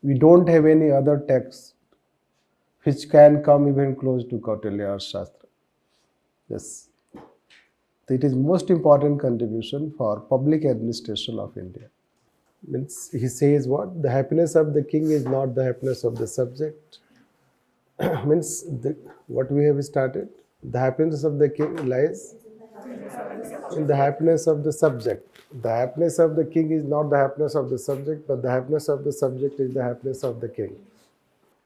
We don't have any other text which can come even close to Kautilya Arthashastra. Yes. It is most important contribution for public administration of India. Means he says what? The happiness of the king is not the happiness of the subject. Means what we have started, the happiness of the king lies in the happiness of the subject. The happiness of the king is not the happiness of the subject, but the happiness of the subject is the happiness of the king.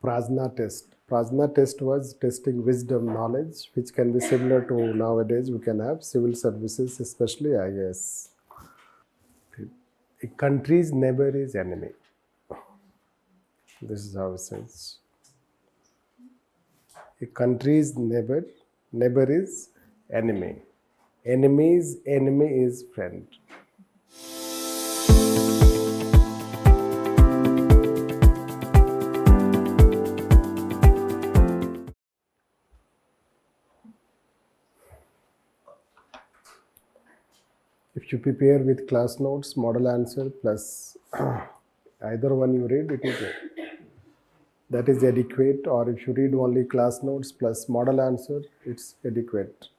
Prajna test. Prajna test was testing wisdom, knowledge, which can be similar to nowadays we can have civil services, especially IAS. A country's neighbor is enemy. This is how it says. A country's neighbor is enemy. Enemy's enemy is friend. If you prepare with class notes, model answer plus either one you read, that is adequate, or if you read only class notes plus model answer, it's adequate.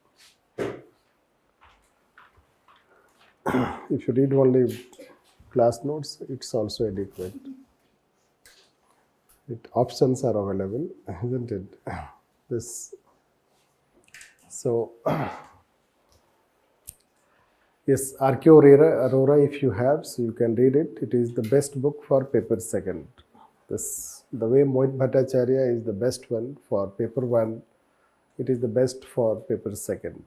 If you read only class notes, it's also adequate. Options are available, isn't it? Yes, R.K. Arora, if you have, so you can read it. It is the best book for paper second. The way Mohit Bhattacharya is the best one for paper one, it is the best for paper second.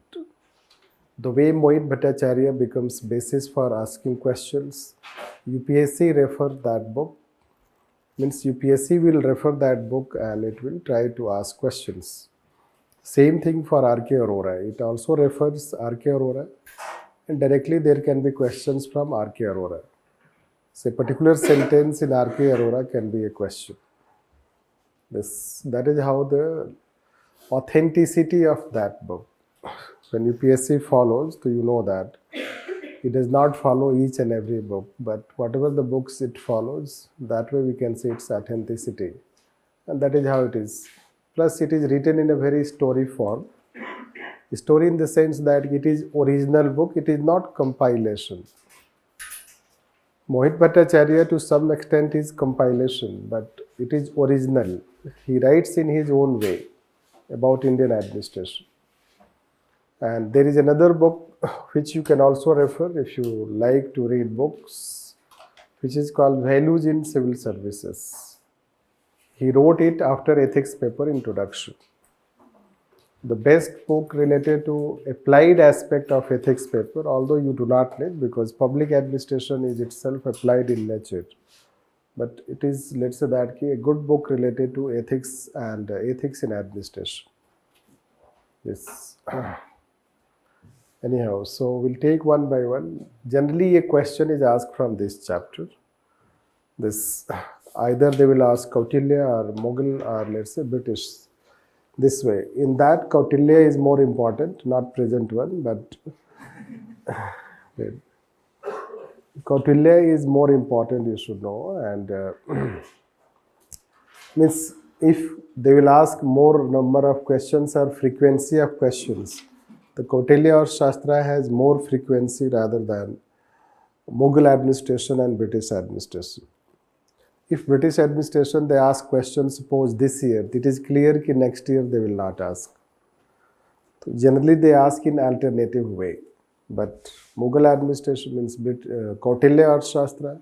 The way Mohit Bhattacharya becomes basis for asking questions, UPSC refer that book. Means UPSC will refer that book and it will try to ask questions. Same thing for R.K. Arora. It also refers R.K. Arora. And directly there can be questions from R.K. Arora. So a particular sentence in R.K. Arora can be a question. That is how the authenticity of that book. When UPSC follows, so you know that it does not follow each and every book, but whatever the books it follows, that way we can say its authenticity. And that is how it is. Plus it is written in a very story form. Story in the sense that it is original book, it is not compilation. Mohit Bhattacharya to some extent is compilation, but it is original. He writes in his own way about Indian administration. And there is another book which you can also refer if you like to read books, which is called Values in Civil Services. He wrote it after ethics paper introduction. The best book related to applied aspect of ethics paper, although you do not need, because public administration is itself applied in nature. But it is, let's say that a good book related to ethics and ethics in administration. Yes. Anyhow, so we'll take one by one. Generally, a question is asked from this chapter. Either they will ask Kautilya or Mughal or let's say British. This way. In that, Kautilya is more important, not present one, but Kautilya is more important, you should know. And means if they will ask more number of questions or frequency of questions, the Kautilya Arthashastra has more frequency rather than Mughal administration and British administration. If British administration, they ask questions, suppose this year, it is clear that next year they will not ask. So generally, they ask in alternative way. But Mughal administration means Kautilya Arthashastra,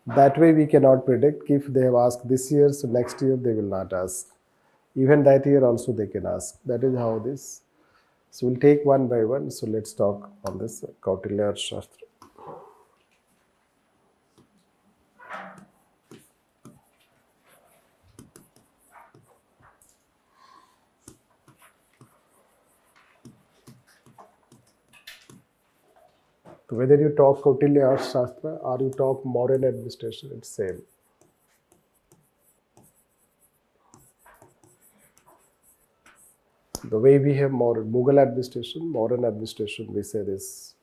that way we cannot predict if they have asked this year, so next year they will not ask. Even that year also they can ask. That is how this. So we'll take one by one. So let's talk on this Kautilya Arthashastra. So whether you talk Kautilya Arthashastra or you talk modern administration, it's same. The way we have Mughal administration, modern administration, we say this.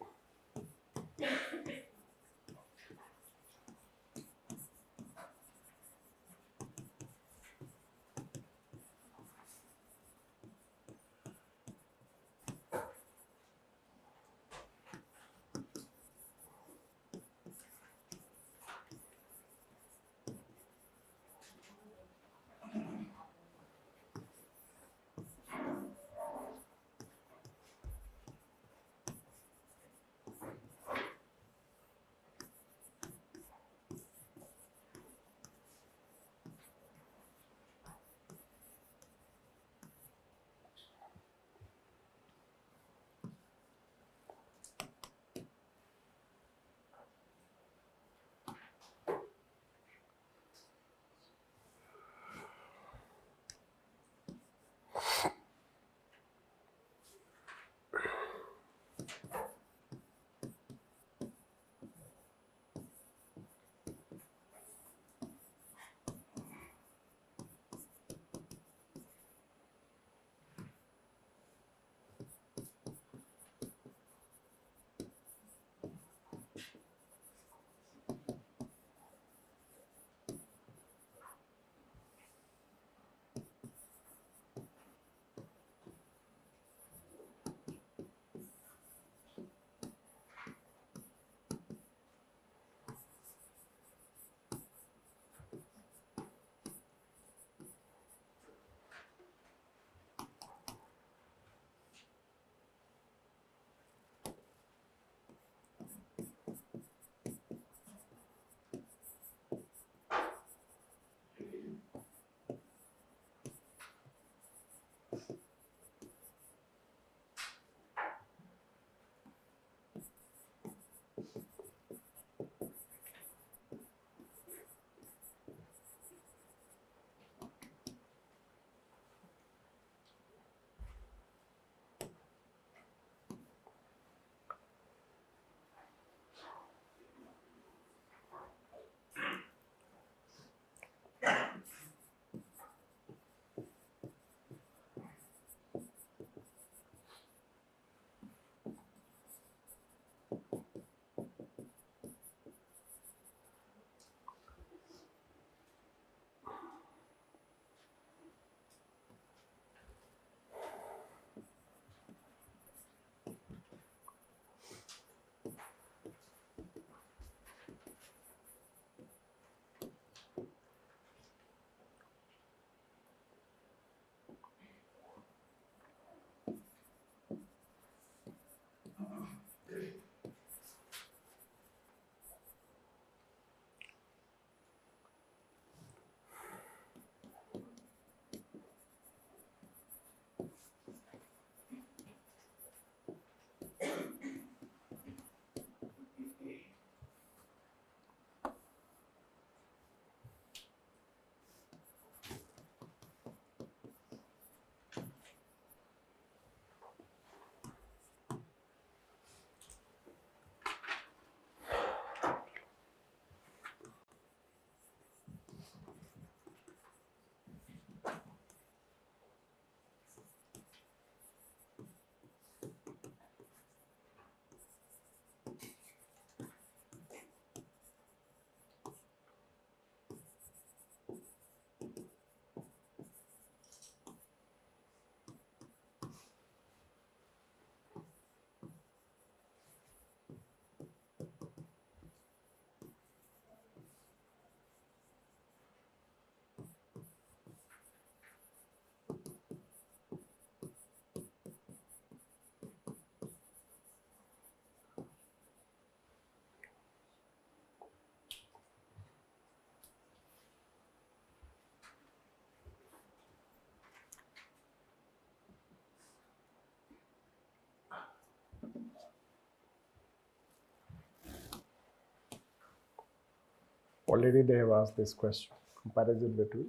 Already they have asked this question, comparison between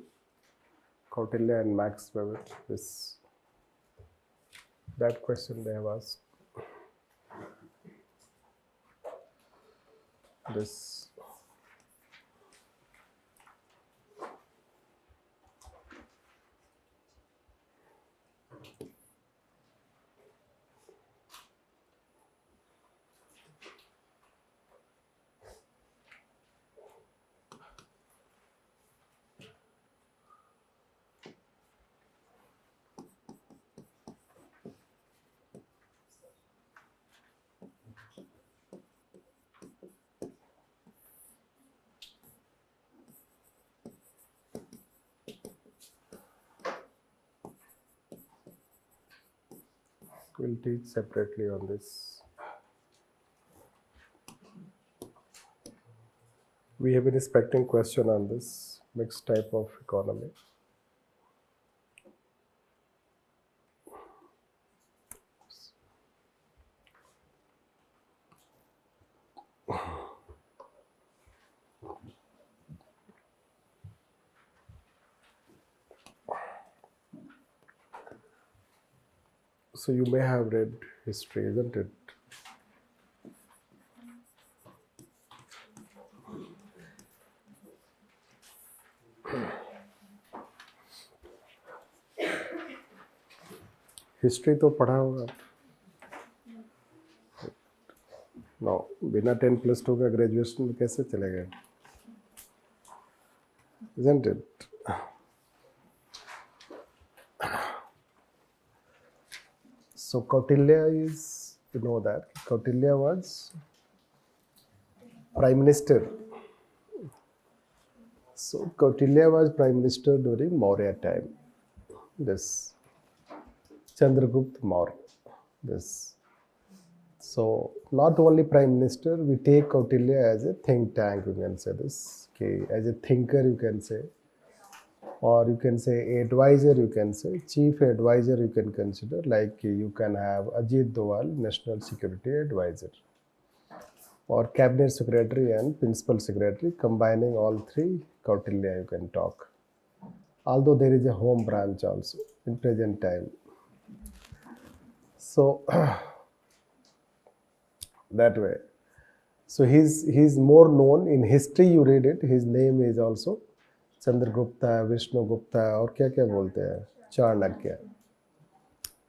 Kautilya and Max Weber. That question they have asked. This. We'll teach separately on this. We have been expecting question on this mixed type of economy. So you may have read history, isn't it? History तो पढ़ा होगा no बिना 10+2 का graduation में कैसे चले गए isn't it? So Kautilya is, you know that Kautilya was Prime Minister. So Kautilya was Prime Minister during Maurya time. This Chandragupta Maurya. This. So not only Prime Minister, we take Kautilya as a think tank, you can say this. Okay, as a thinker, you can say. Or you can say advisor, you can say. Chief advisor, you can consider. Like you can have Ajit Doval, National Security Advisor. Or Cabinet Secretary and Principal Secretary, combining all three, Kautilya, you can talk. Although there is a home branch also in present time. So that way. So he's more known in history. You read it. His name is also Chandragupta, Vishnugupta, और क्या बोलते हैं Chanakya.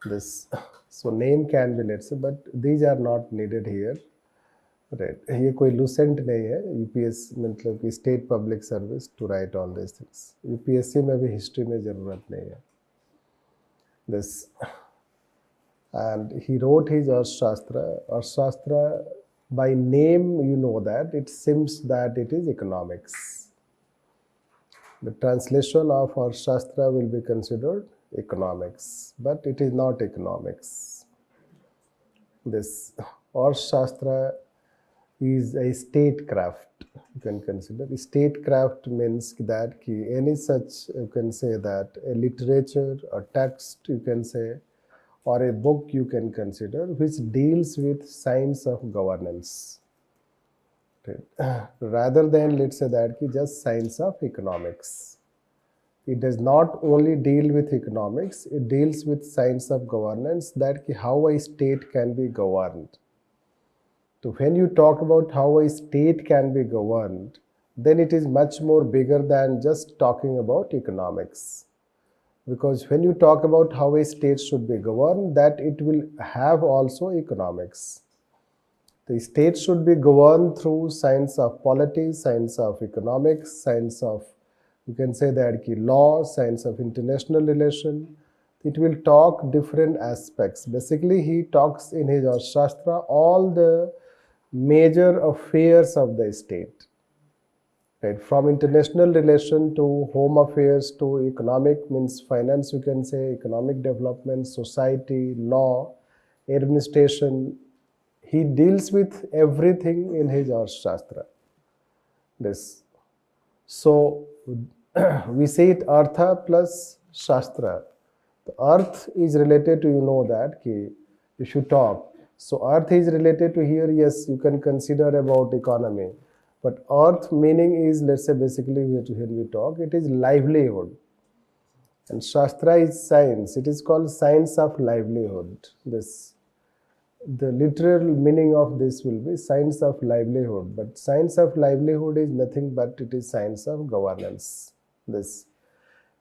This so name can be, let's say, but these are not needed here. Right. ये कोई lucent नहीं है. UPSC मतलब कि state public service to write all these things. UPSC में भी history में जरूरत नहीं है. This. And he wrote his Arthashastra. Arthashastra, by name, you know that it seems that it is economics. The translation of Arthashastra will be considered economics, but it is not economics. This Arthashastra is a statecraft. You can consider statecraft means that any such, you can say that a literature, a text, you can say, or a book you can consider which deals with science of governance. Rather than, let's say that just science of economics. It does not only deal with economics, it deals with science of governance, that how a state can be governed. So when you talk about how a state can be governed, then it is much more bigger than just talking about economics. Because when you talk about how a state should be governed, that it will have also economics. The state should be governed through science of politics, science of economics, science of, you can say that law, science of international relation. It will talk different aspects. Basically, he talks in his Arthashastra all the major affairs of the state. Right, from international relation to home affairs to economic, means finance, you can say, economic development, society, law, administration. He deals with everything in his Arthashastra. This. So we say it Artha plus Shastra. The Earth is related to, you know that, you should talk. So Earth is related to here, yes, you can consider about economy. But earth meaning is, let's say, basically when we talk, it is livelihood. And Shastra is science. It is called science of livelihood. The literal meaning of this will be science of livelihood. But science of livelihood is nothing but it is science of governance.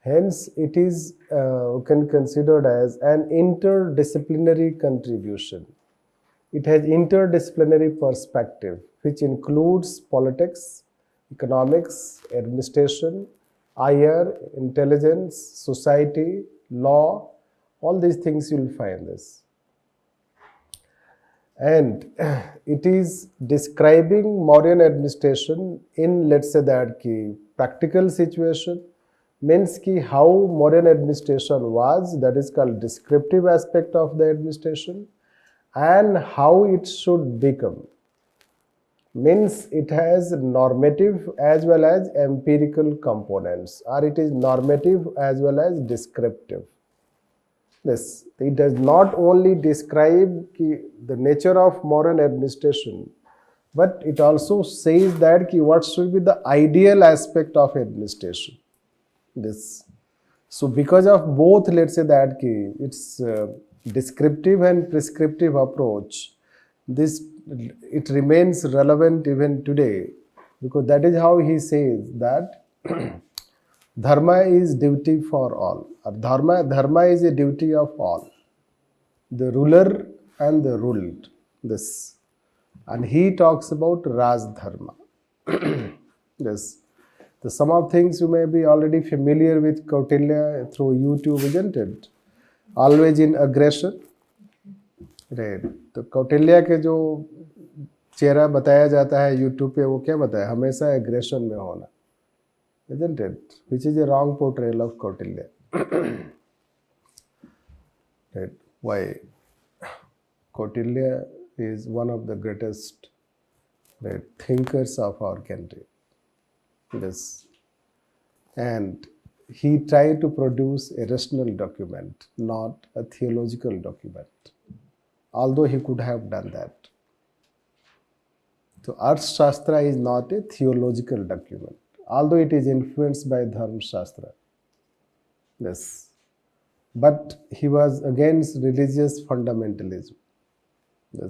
Hence, it is considered as an interdisciplinary contribution. It has interdisciplinary perspective, which includes politics, economics, administration, IR, intelligence, society, law, all these things you will find this. And it is describing modern administration in, let's say that practical situation, means how modern administration was, that is called descriptive aspect of the administration, and how it should become. Means it has normative as well as empirical components, or it is normative as well as descriptive. It does not only describe the nature of modern administration, but it also says that what should be the ideal aspect of administration. So because of both, let's say that it's descriptive and prescriptive approach, it remains relevant even today, because that is how he says that dharma is duty for all, or dharma is a duty of all, the ruler and the ruled. And he talks about Raj Dharma. So some of things you may be already familiar with Kautilya through YouTube, isn't it? Always in aggression. Right. तो कौटिल्य के जो चेहरा बताया जाता है YouTube पे, वो क्या बताया? हमेशा एग्रेशन में होना, isn't it? Which is a wrong portrayal of Kautilya. Right. Why? Kautilya is one of the greatest thinkers of our country. And he tried to produce a rational document, not a theological document, although he could have done that. So Arthashastra is not a theological document, although it is influenced by Dharma Shastra. But he was against religious fundamentalism. The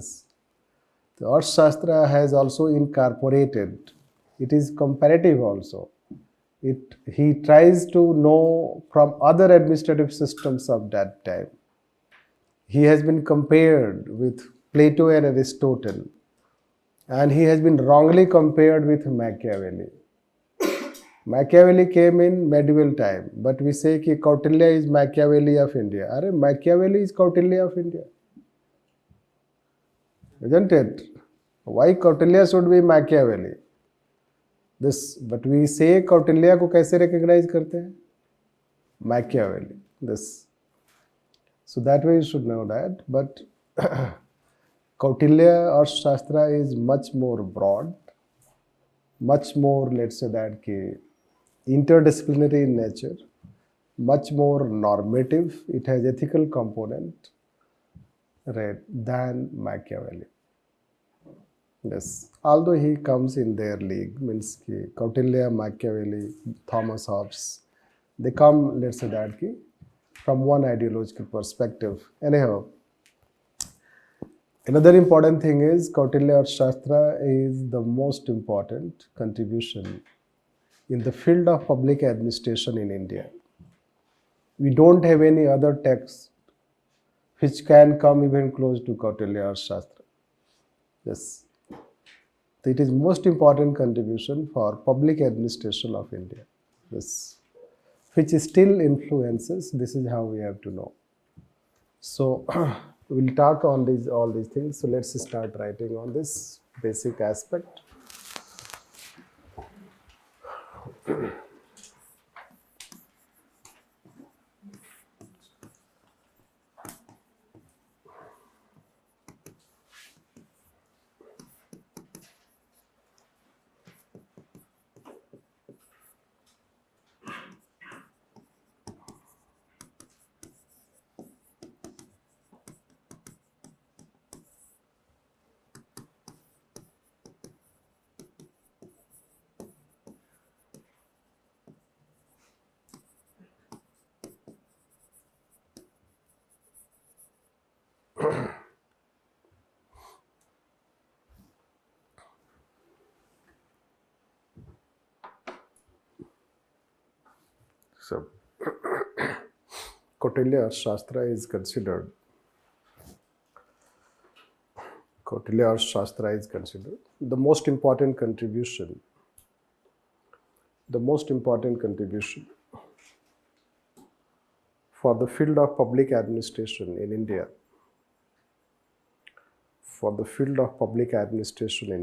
Arthashastra has also incorporated, it is comparative also. He tries to know from other administrative systems of that time. He has been compared with Plato and Aristotle, and he has been wrongly compared with Machiavelli. Machiavelli came in medieval time, but we say that Kautilya is Machiavelli of India. Are Machiavelli is Kautilya of India, isn't it? Why Kautilya should be Machiavelli? But we say Kautilya को कैसे recognize करते हैं? Machiavelli. So that way you should know that. But Kautilya or Shastra is much more broad, much more, let's say that interdisciplinary in nature, much more normative. It has ethical component, than Machiavelli. Although he comes in their league, means Kautilya, Machiavelli, Thomas Hobbes, they come, let's say that from one ideological perspective. Anyhow, another important thing is Kautilya Arthashastra is the most important contribution in the field of public administration in India. We don't have any other text which can come even close to Kautilya Arthashastra. It is most important contribution for public administration of India, which still influences. This is how we have to know. So we'll talk on all these things. So let's start writing on this basic aspect. So, Kautilya Arthashastra is considered the most important contribution for the field of public administration in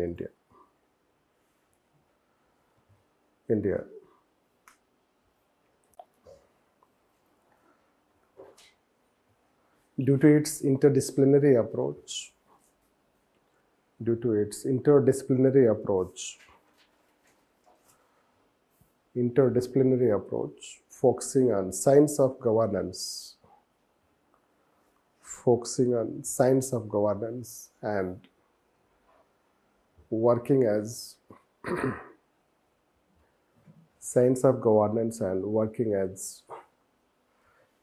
India. India. Due to its interdisciplinary approach, focusing on science of governance and working as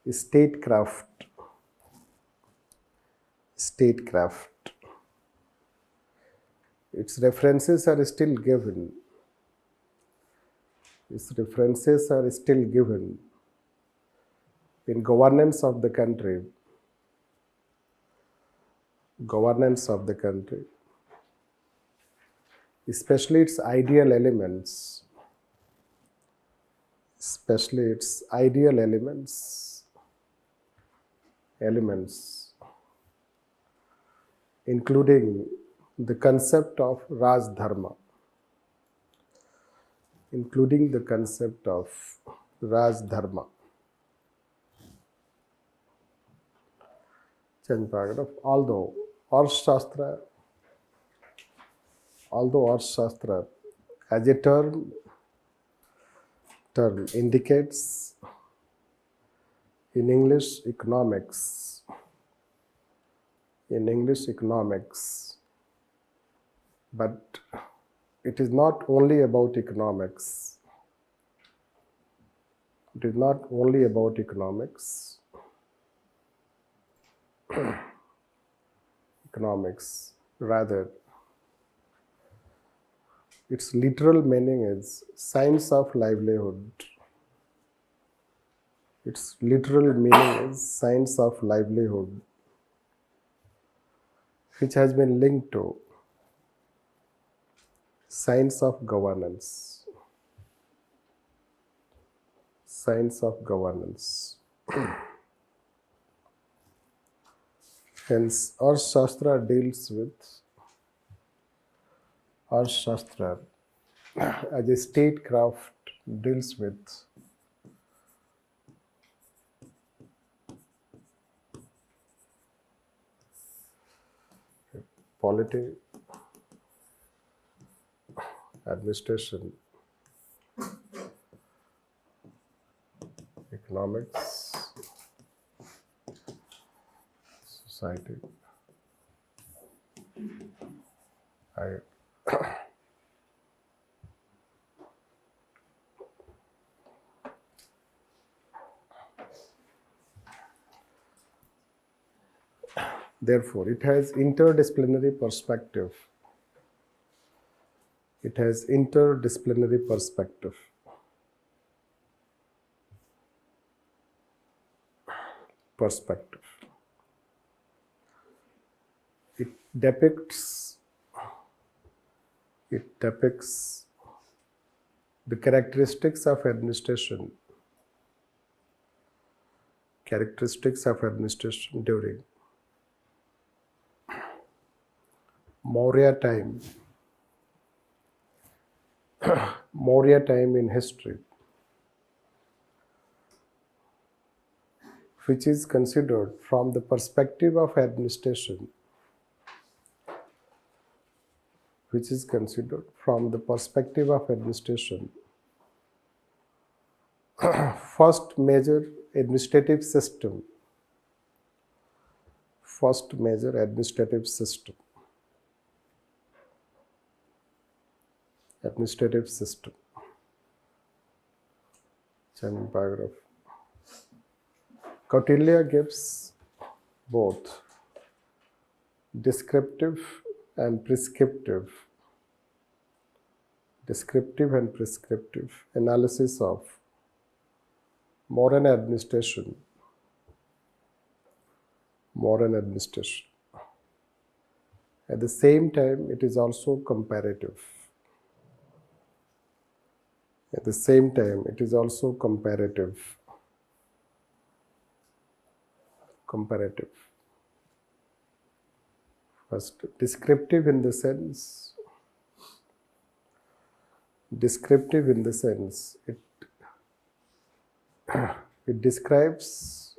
statecraft. Its references are still given in governance of the country, especially its ideal elements, including the concept of Raj Dharma. Second paragraph. Although Arthashastra as a term indicates in English economics, but it is not only about economics. Rather, its literal meaning is science of livelihood. Which has been linked to science of governance. Hence, Arthashastra as a statecraft deals with polity, administration, economics, society. Therefore, it has interdisciplinary perspective. It depicts the characteristics of administration during Maurya time in history, which is considered from the perspective of administration, first major administrative system. Second paragraph. Kautilya gives both descriptive and prescriptive analysis of modern administration. Modern administration. At the same time, it is also comparative. At the same time, it is also comparative. Comparative. First, descriptive in the sense. Descriptive in the sense it describes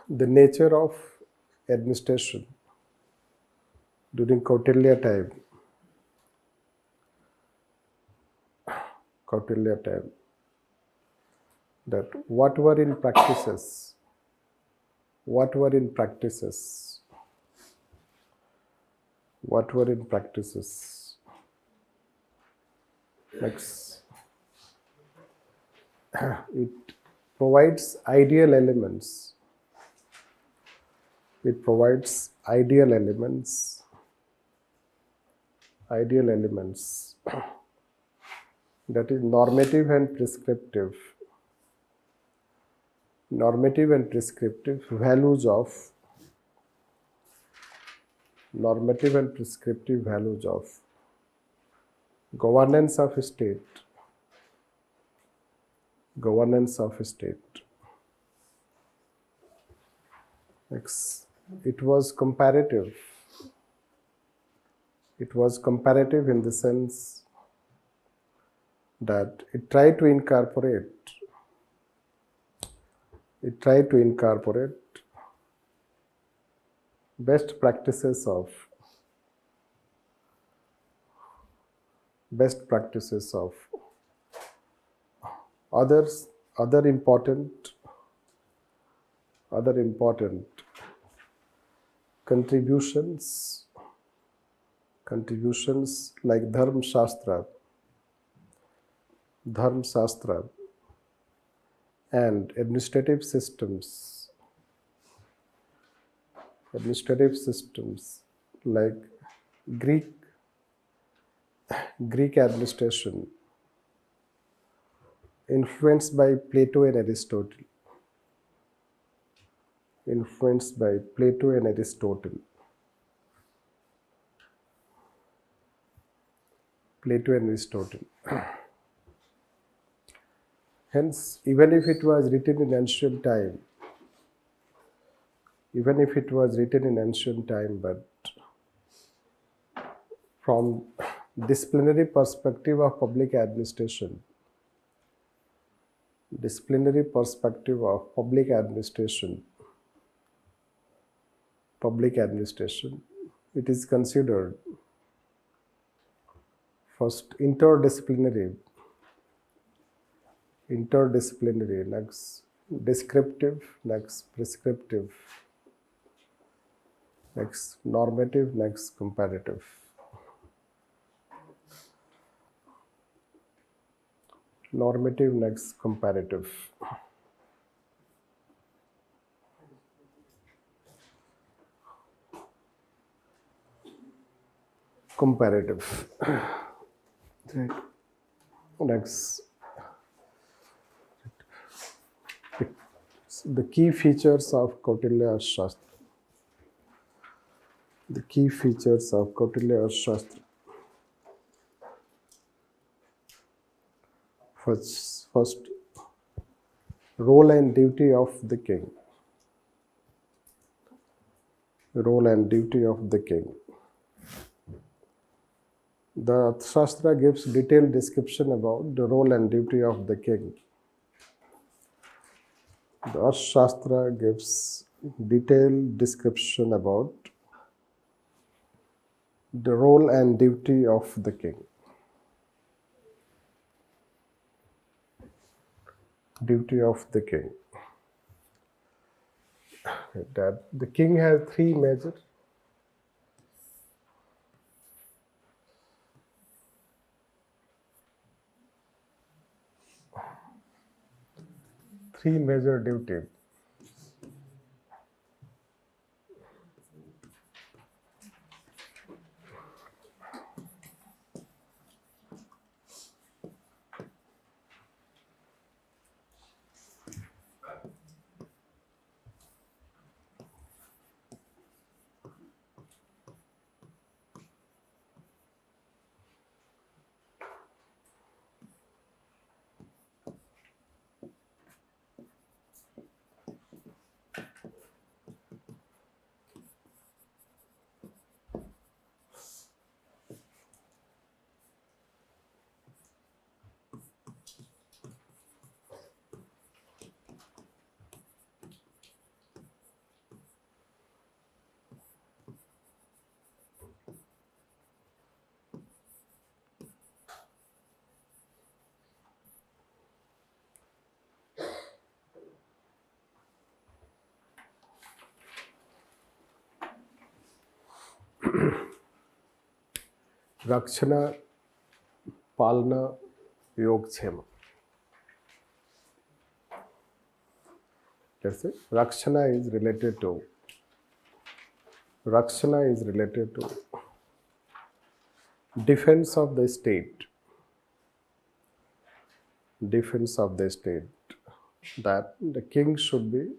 the nature of administration during Kautilya time. Kautilya time. That what were in practices. What were in practices. What were in practices. Next, it provides ideal elements. It provides ideal elements. Ideal elements. That is normative and prescriptive. Normative and prescriptive values of normative and prescriptive values of governance of a state. Governance of a state. Next, it was comparative. It was comparative in the sense that it tried to incorporate best practices of other important contributions like Dharma Shastra and administrative systems like Greek administration, influenced by Plato and Aristotle. Hence, even if it was written in ancient time, but from disciplinary perspective of public administration, it is considered first interdisciplinary, next descriptive, next prescriptive, next normative, next comparative. Normative, next comparative. Comparative. Next, the key features of Kautilya Arthashastra. First, role and duty of the king. The Arthashastra gives detailed description about the role and duty of the king. The Arthashastra gives detailed description about the role and duty of the king. That the king has three major duties. Rakshana, Palna, Yogkshema. Let's say Rakshana is related to defense of the state. Defense of the state. That the king should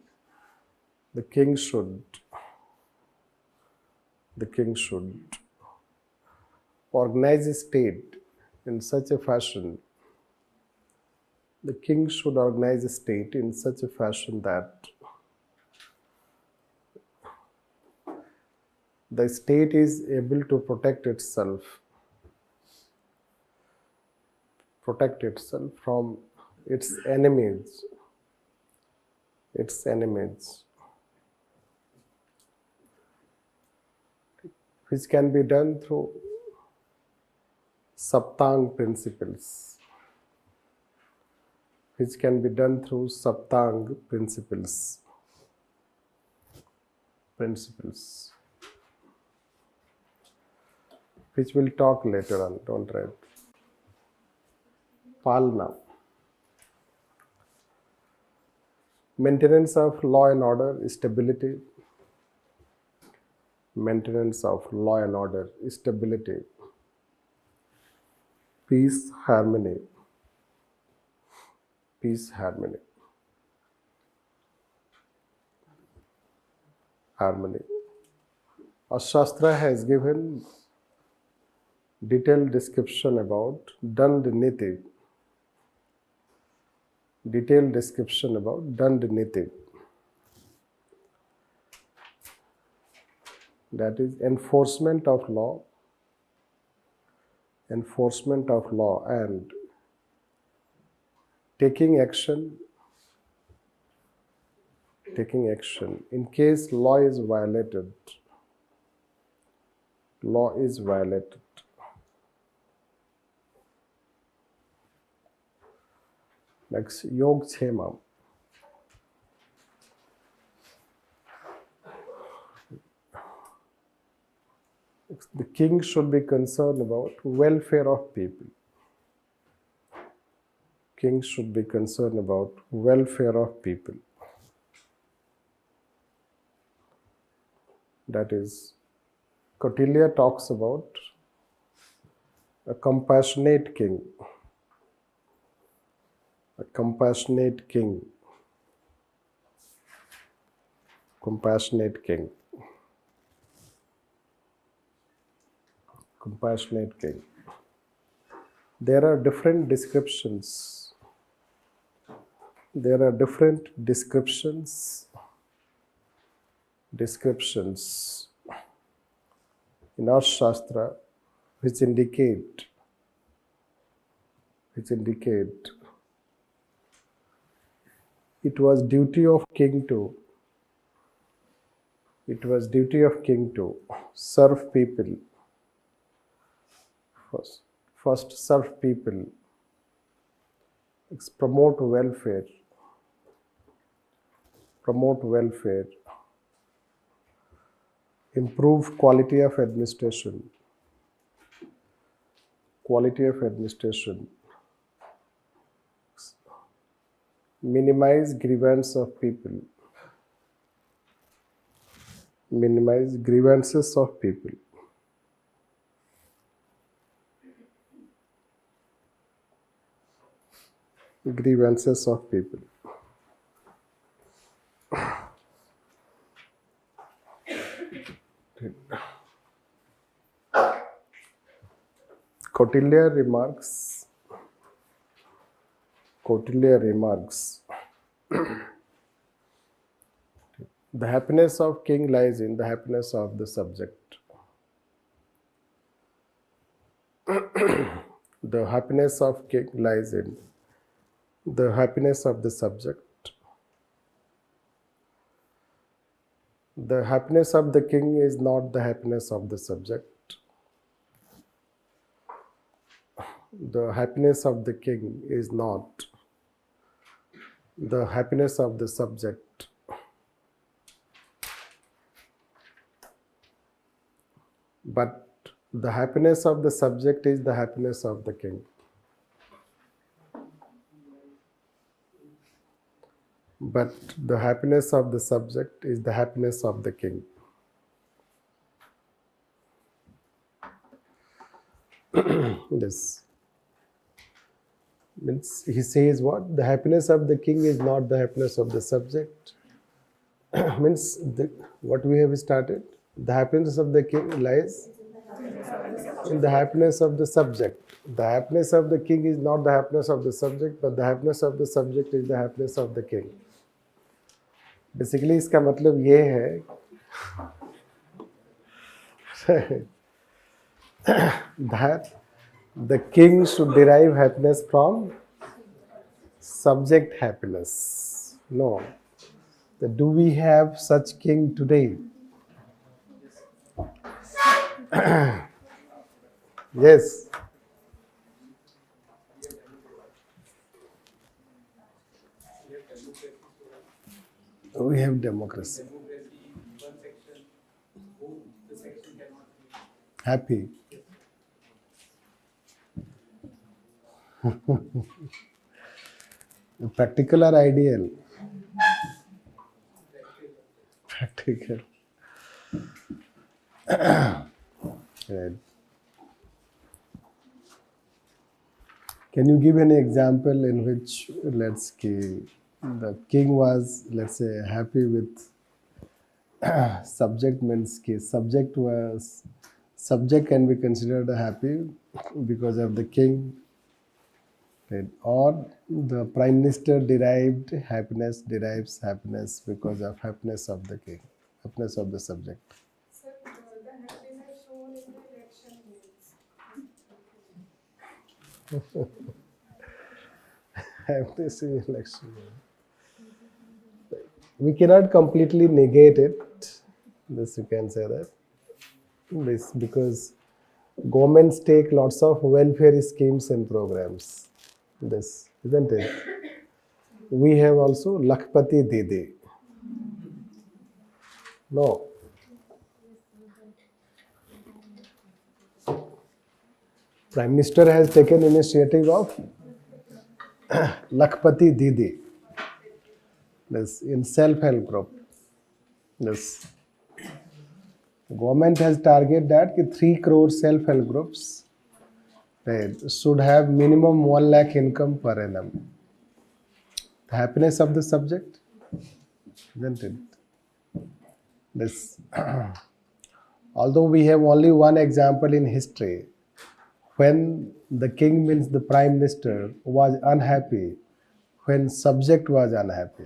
organize a state in such a fashion. The king should organize a state in such a fashion that the state is able to protect itself from its enemies, which can be done through Saptanga principles. Which we'll talk later on, don't write. Palna. Maintenance of law and order, stability. Peace, harmony. Shastra has given detailed description about Dandniti. That is enforcement of law and taking action in case law is violated. Next, Yogkshema. The king should be concerned about welfare of people. That is, Kautilya talks about a compassionate king. Compassionate king. There are different descriptions. In our Shastra which indicate it was duty of king to serve people. First serve people. Promote welfare. Improve quality of administration. Minimize grievances of people. Kautilya remarks, the happiness of king lies in the happiness of the subject. The happiness of king lies in the happiness of the subject. The happiness of the king is not the happiness of the subject. The happiness of the king is not the happiness of the subject. but the happiness of the subject is the happiness of the king. But the happiness of the subject is the happiness of the king. This means he says what? The happiness of the king is not the happiness of the subject. Means what we have started. The happiness of the king lies in the happiness of the subject. The happiness of the king is not the happiness of the subject, but the happiness of the subject is the happiness of the king. Basically, इसका मतलब ये है that the king should derive happiness from subject happiness. No. Do we have such king today? Yes. We have democracy. Happy. Practical or ideal? Practical. Right. Can you give any example in which, let's say, the king was, let's say, happy with subject means subject can be considered happy because of the king, right? Or the prime minister derives happiness because of happiness of the king, happiness of the subject. Sir, the happiness shown in the election means. Happiness in election. We cannot completely negate it. This you can say that. This because governments take lots of welfare schemes and programs. This, isn't it? We have also Lakpati Didi. No. Prime Minister has taken initiative of Lakpati Didi. This in self-help group. This government has targeted that 3 crore self-help groups, right, should have minimum 1 lakh income per annum. The happiness of the subject, isn't it? This, although we have only one example in history, when the king means the prime minister was unhappy, when subject was unhappy.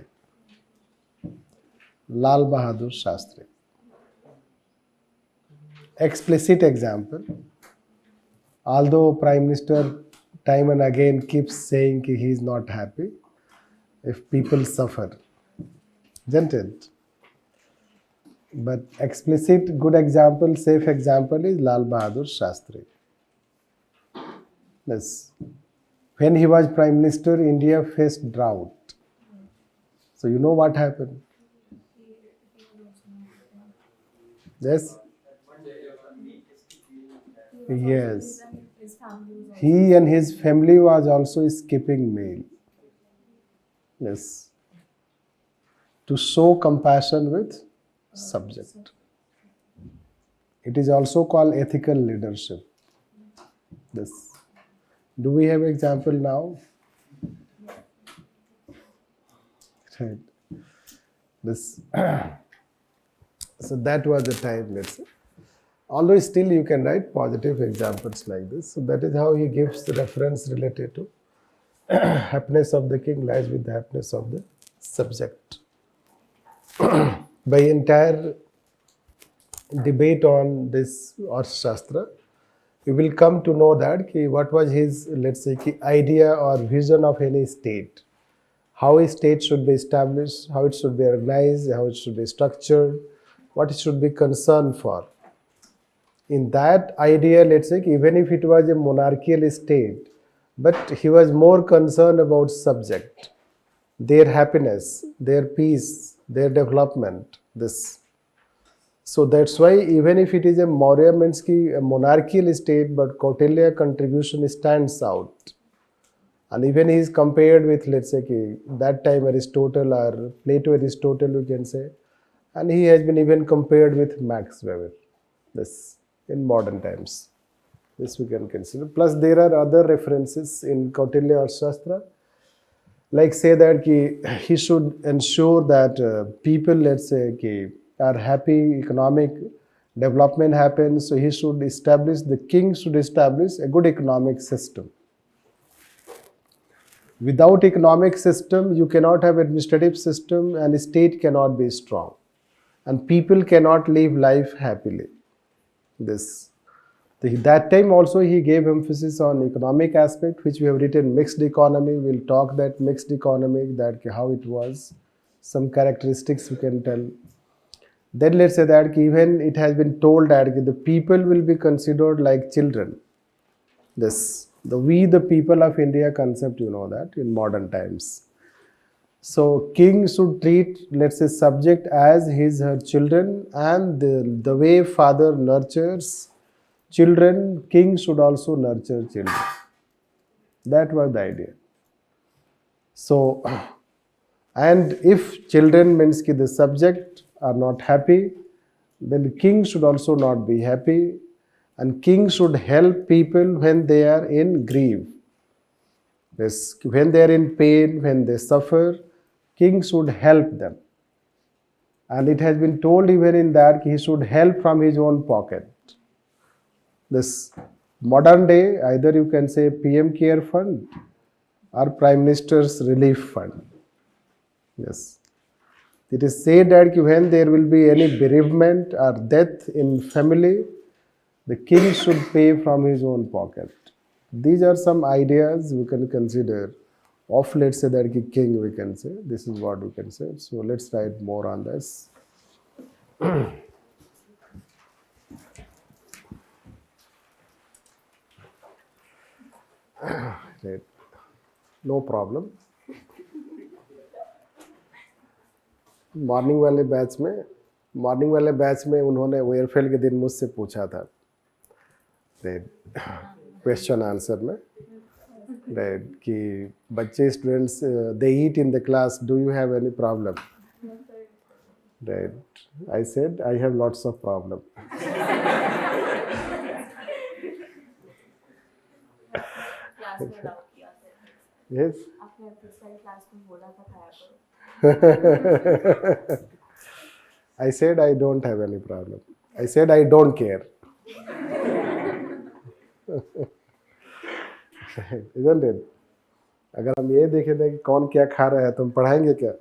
Lal Bahadur Shastri. Explicit example. Although Prime Minister time and again keeps saying he is not happy if people suffer, isn't it? But explicit good example, safe example is Lal Bahadur Shastri. Yes. When he was Prime Minister, India faced drought. So you know what happened? Yes? Yes. He and his family was also skipping meal. Yes. To show compassion with subject. It is also called ethical leadership. This. Do we have example now? Right. This. So that was the time, let's say. Although still you can write positive examples like this. So that is how he gives the reference related to happiness of the king lies with the happiness of the subject. By entire debate on this Arthashastra, you will come to know that what was his, let's say, idea or vision of any state. How a state should be established, how it should be organized, how it should be structured, what it should be concerned for. In that idea, let's say, even if it was a monarchical state, but he was more concerned about subject, their happiness, their peace, their development, this. So that's why even if it is a Maurya means ki a monarchical state, but Kautilya contribution stands out. And even he is compared with, let's say, ki that time Aristotle or Plato Aristotle, you can say, and he has been even compared with Max Weber. This in modern times. This we can consider. Plus, there are other references in Kautilya Arthashastra, like say that he should ensure that people, let's say, are happy, economic development happens. So he should establish, the king should establish a good economic system. Without economic system, you cannot have administrative system, and state cannot be strong, and people cannot live life happily. That time also he gave emphasis on economic aspect, which we have written mixed economy. We'll talk that mixed economy, that how it was, some characteristics we can tell. Then let's say that even it has been told that the people will be considered like children. We the people of India concept, you know that in modern times. So king should treat, let's say, subject as her children, and the way father nurtures children, king should also nurture children. That was the idea. So, and if children means ki the subject are not happy, then the king should also not be happy, and king should help people when they are in grief. Yes, when they are in pain, when they suffer, king should help them. And it has been told even in that he should help from his own pocket. This modern day, either you can say PM Care Fund or Prime Minister's Relief Fund. Yes. It is said that when there will be any bereavement or death in family, the king should pay from his own pocket. These are some ideas we can consider of, let's say, that king, we can say. This is what we can say. So let's write more on this. Right. No problem. Morning वाले batch में उन्होंने वेयरफेल के दिन मुझसे पूछा था question answer में कि बच्चे students they eat in the class, do you have any problem? I said I have lots of problem. Yes. I said I don't have any problem. I said I don't care. Isn't it? अगर हम ये देखें कि कौन क्या खा रहा है तो हम पढ़ाएंगे क्या?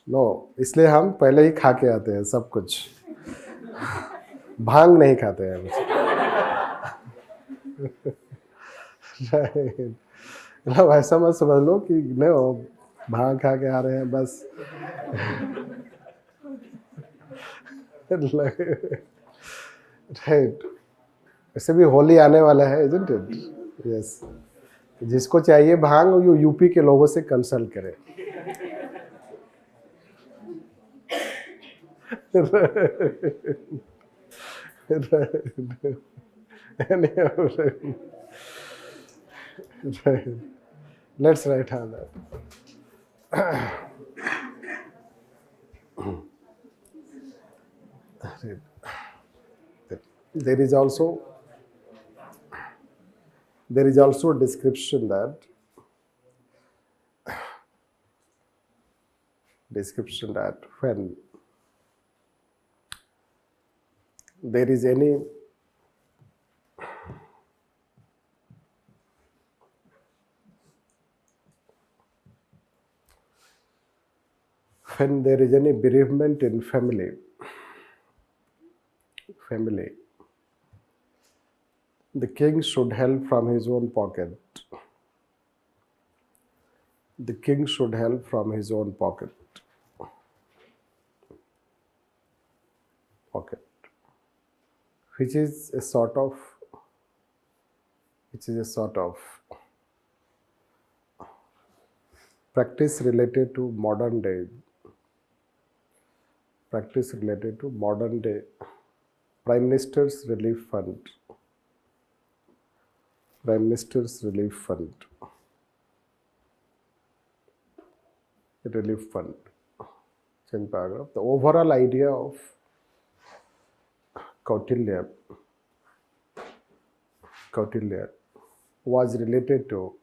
नो, इसलिए हम पहले ही खा के आते हैं सब कुछ. भांग नहीं खाते हैं. मतलब ऐसा मत समझ लो कि नहीं भांग खा के आ रहे हैं बस. राइट. ऐसे भी होली आने वाला है, isn't it? Yes. जिसको चाहिए भांग, वो यूपी के लोगों से कंसल्ट करे. Let's write on that. There is also a description that when there is any bereavement in family, the king should help from his own pocket. The king should help from his own pocket. Which is a sort of practice related to modern day practice related to modern day Prime Minister's Relief Fund. Prime Minister's Relief Fund. Relief Fund. Second paragraph. The overall idea of Kautilya was related to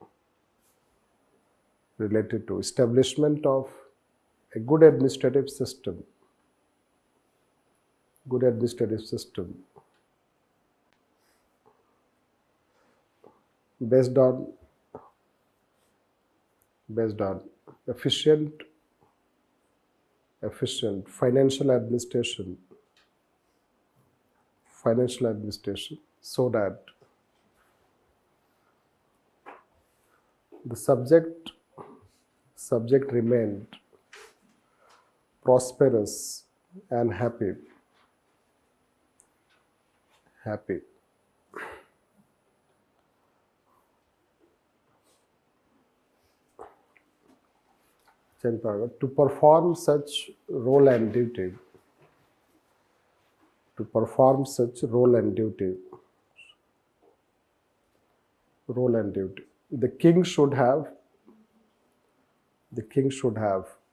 establishment of a good administrative system. Based on efficient financial administration, so that the subject remained prosperous and happy. To perform such role and duty, the king should have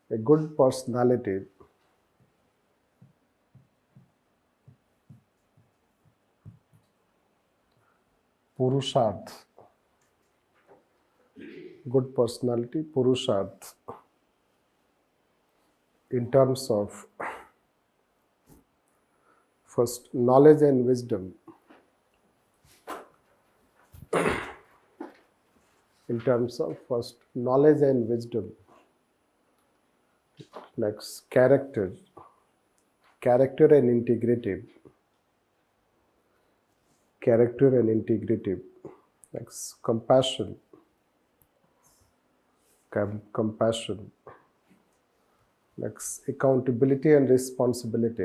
a good personality, purusharth, in terms of first knowledge and wisdom, next character and integrity, next compassion, next accountability and responsibility.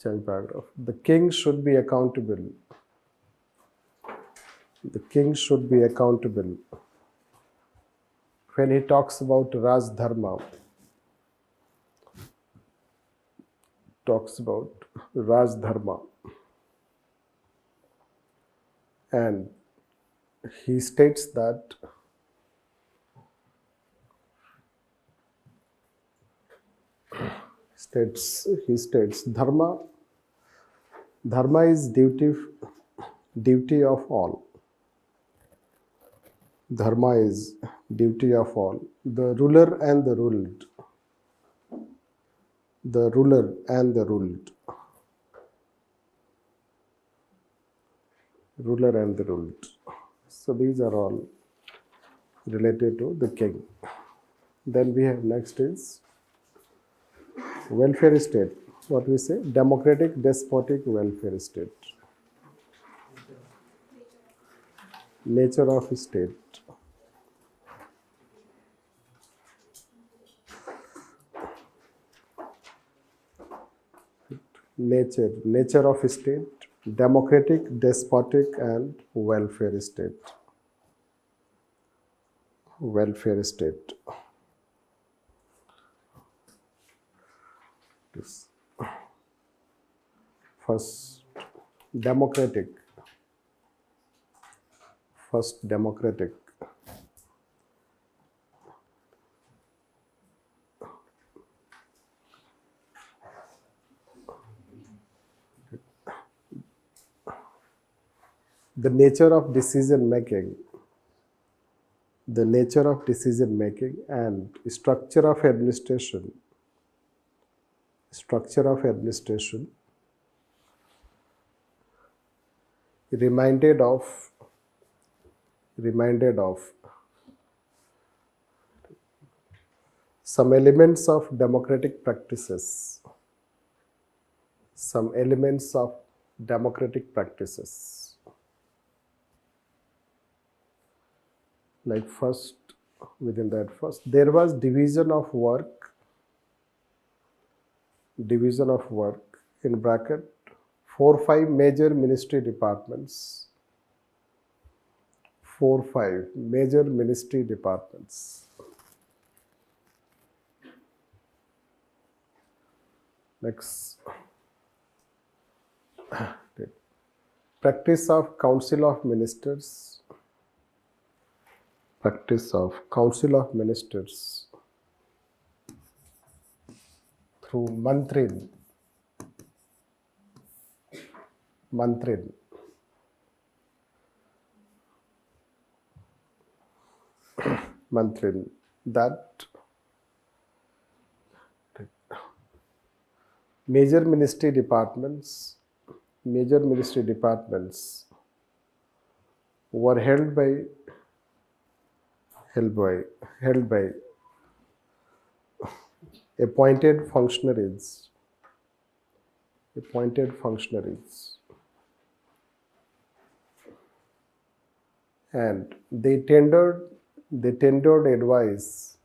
Change paragraph. The king should be accountable. When he talks about Raj Dharma, and he states that dharma is duty of all. Dharma is duty of all. The ruler and the ruled. So these are all related to the king. Then we have next is welfare state. What we say? Democratic, despotic, welfare state. Nature of state. Nature of state, democratic, despotic, and welfare state. First, democratic. The nature of decision making and structure of administration reminded of some elements of democratic practices. Like first, there was division of work in bracket 4-5 major ministry departments. 4, 5 major ministry departments. Next, practice of Council of Ministers. Practice of Council of Ministers through mantrin. Mantrin. Mantrin. That major ministry departments were held by appointed functionaries, and they tendered advice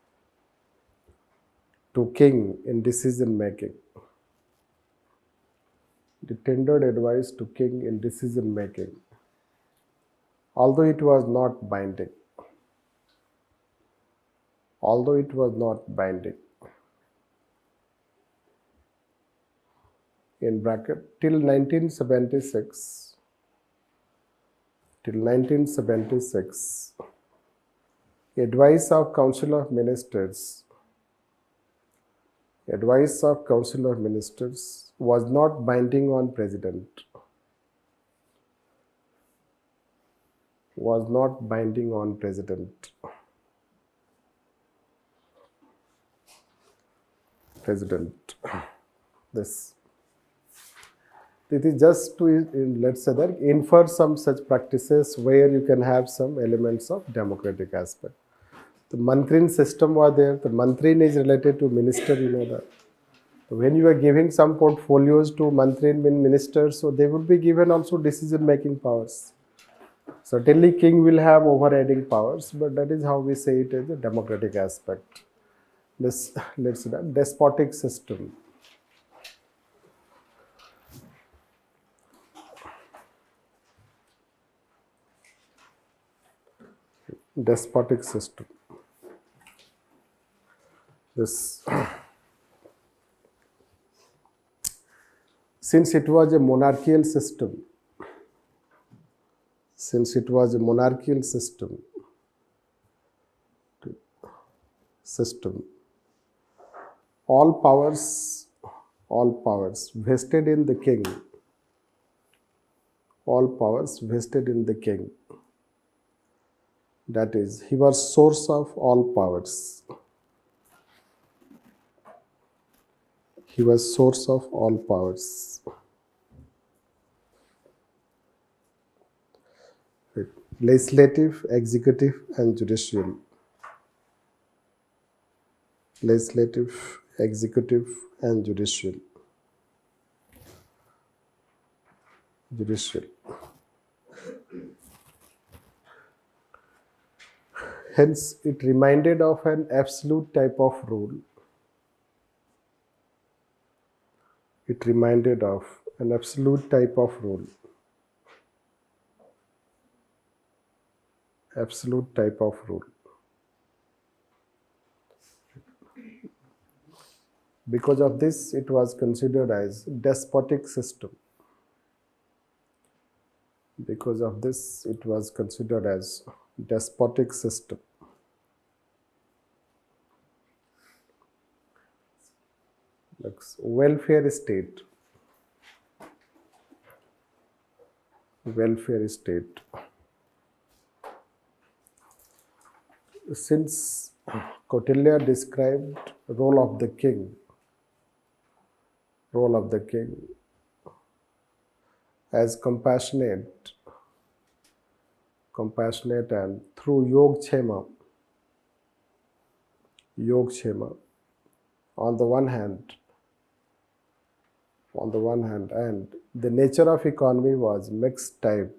to king in decision making. They tendered advice to king in decision making, although it was not binding. In bracket, till 1976, advice of Council of Ministers was not binding on President. This it is just to, let's say that, infer some such practices where you can have some elements of democratic aspect. The mantrin system was there. The mantrin is related to minister, you know that. When you are giving some portfolios to mantrin ministers, so they would be given also decision making powers. Certainly king will have overriding powers, but that is how we say it as a democratic aspect. This, let's say that, despotic system. Despotic system. This, since it was a monarchical system, all powers vested in the king. That is, he was source of all powers. Legislative, executive, and judicial. Hence, it reminded of an absolute type of rule. Because of this, it was considered as despotic system. Next, welfare state. Since Kautilya described role of the king as compassionate and through yogkshema, on the one hand, and the nature of economy was mixed type.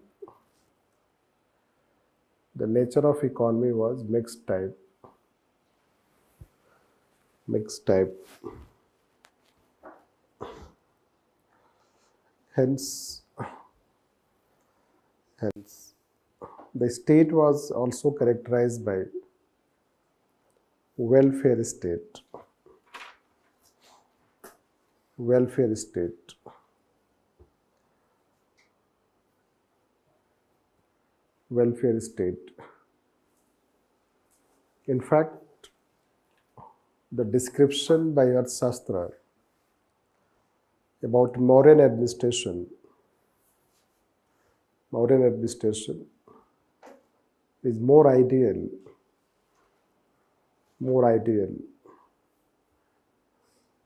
Hence, The state was also characterized by welfare state, welfare state, welfare state. In fact, the description by Arthashastra about modern administration is more ideal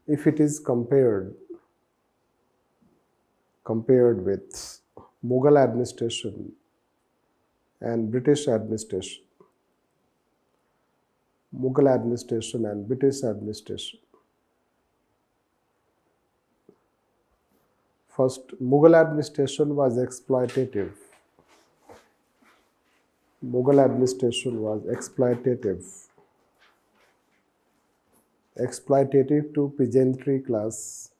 if it is compared with Mughal administration and British administration. Mughal administration and British administration. First, Mughal administration was exploitative. Mughal administration was exploitative to peasantry class,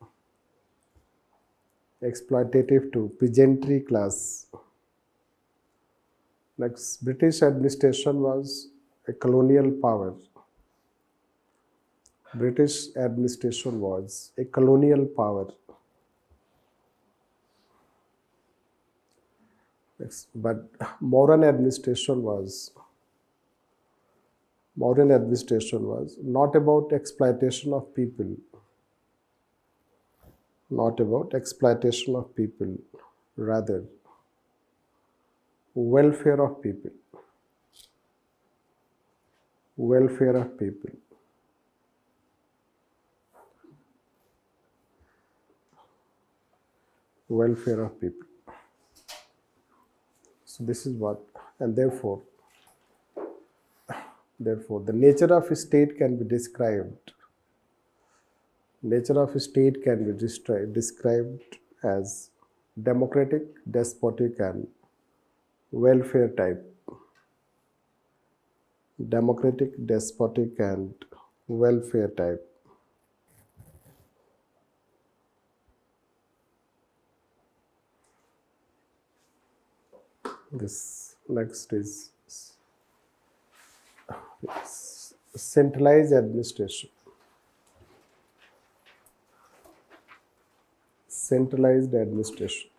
Next, British administration was a colonial power. British administration was a colonial power. Next, but modern administration was not about exploitation of people, rather welfare of people. Welfare of people. Welfare of people. So this is what, and therefore the nature of a state can be described. Nature of a state can be described as democratic, despotic, and welfare type. Democratic, despotic, and welfare type. This next is centralized administration. Centralized administration.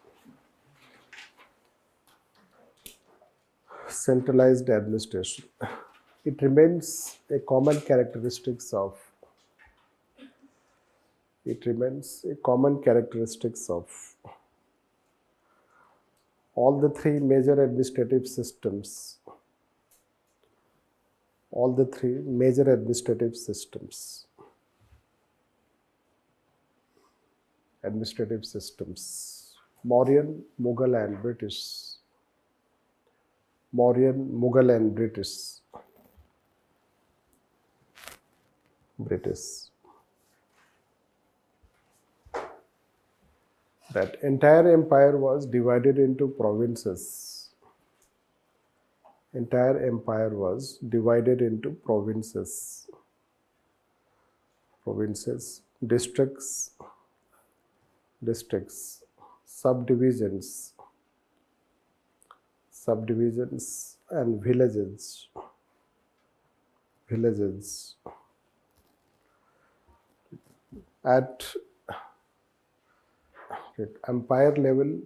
Centralized administration. It remains a common characteristics of all the three major administrative systems. Mauryan, Mughal, and British. That entire empire was divided into provinces. Districts, subdivisions, and villages. At empire level,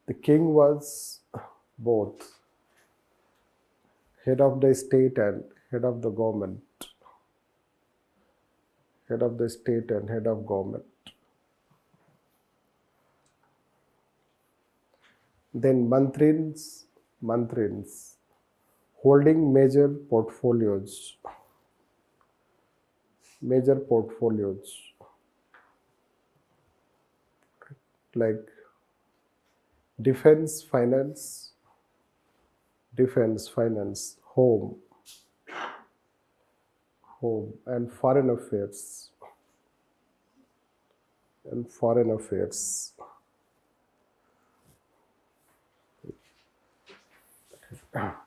the king was both head of the state and head of the government. Then mantrins holding major portfolios. Like defense, finance, home, and foreign affairs.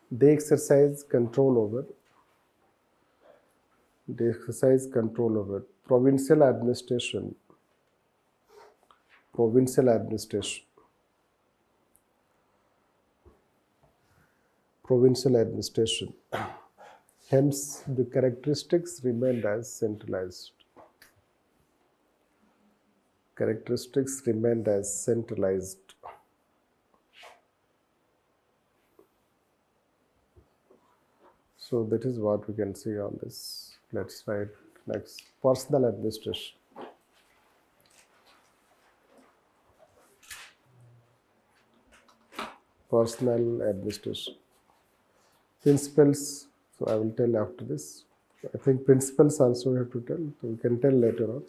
They exercise control over provincial administration, provincial administration. Hence, the characteristics remained as centralized. Characteristics remained as centralized. So that is what we can see on this. Let's write next. Personal administration. Personal administration. Principles. So I will tell after this. I think principles also we have to tell. So we can tell later on.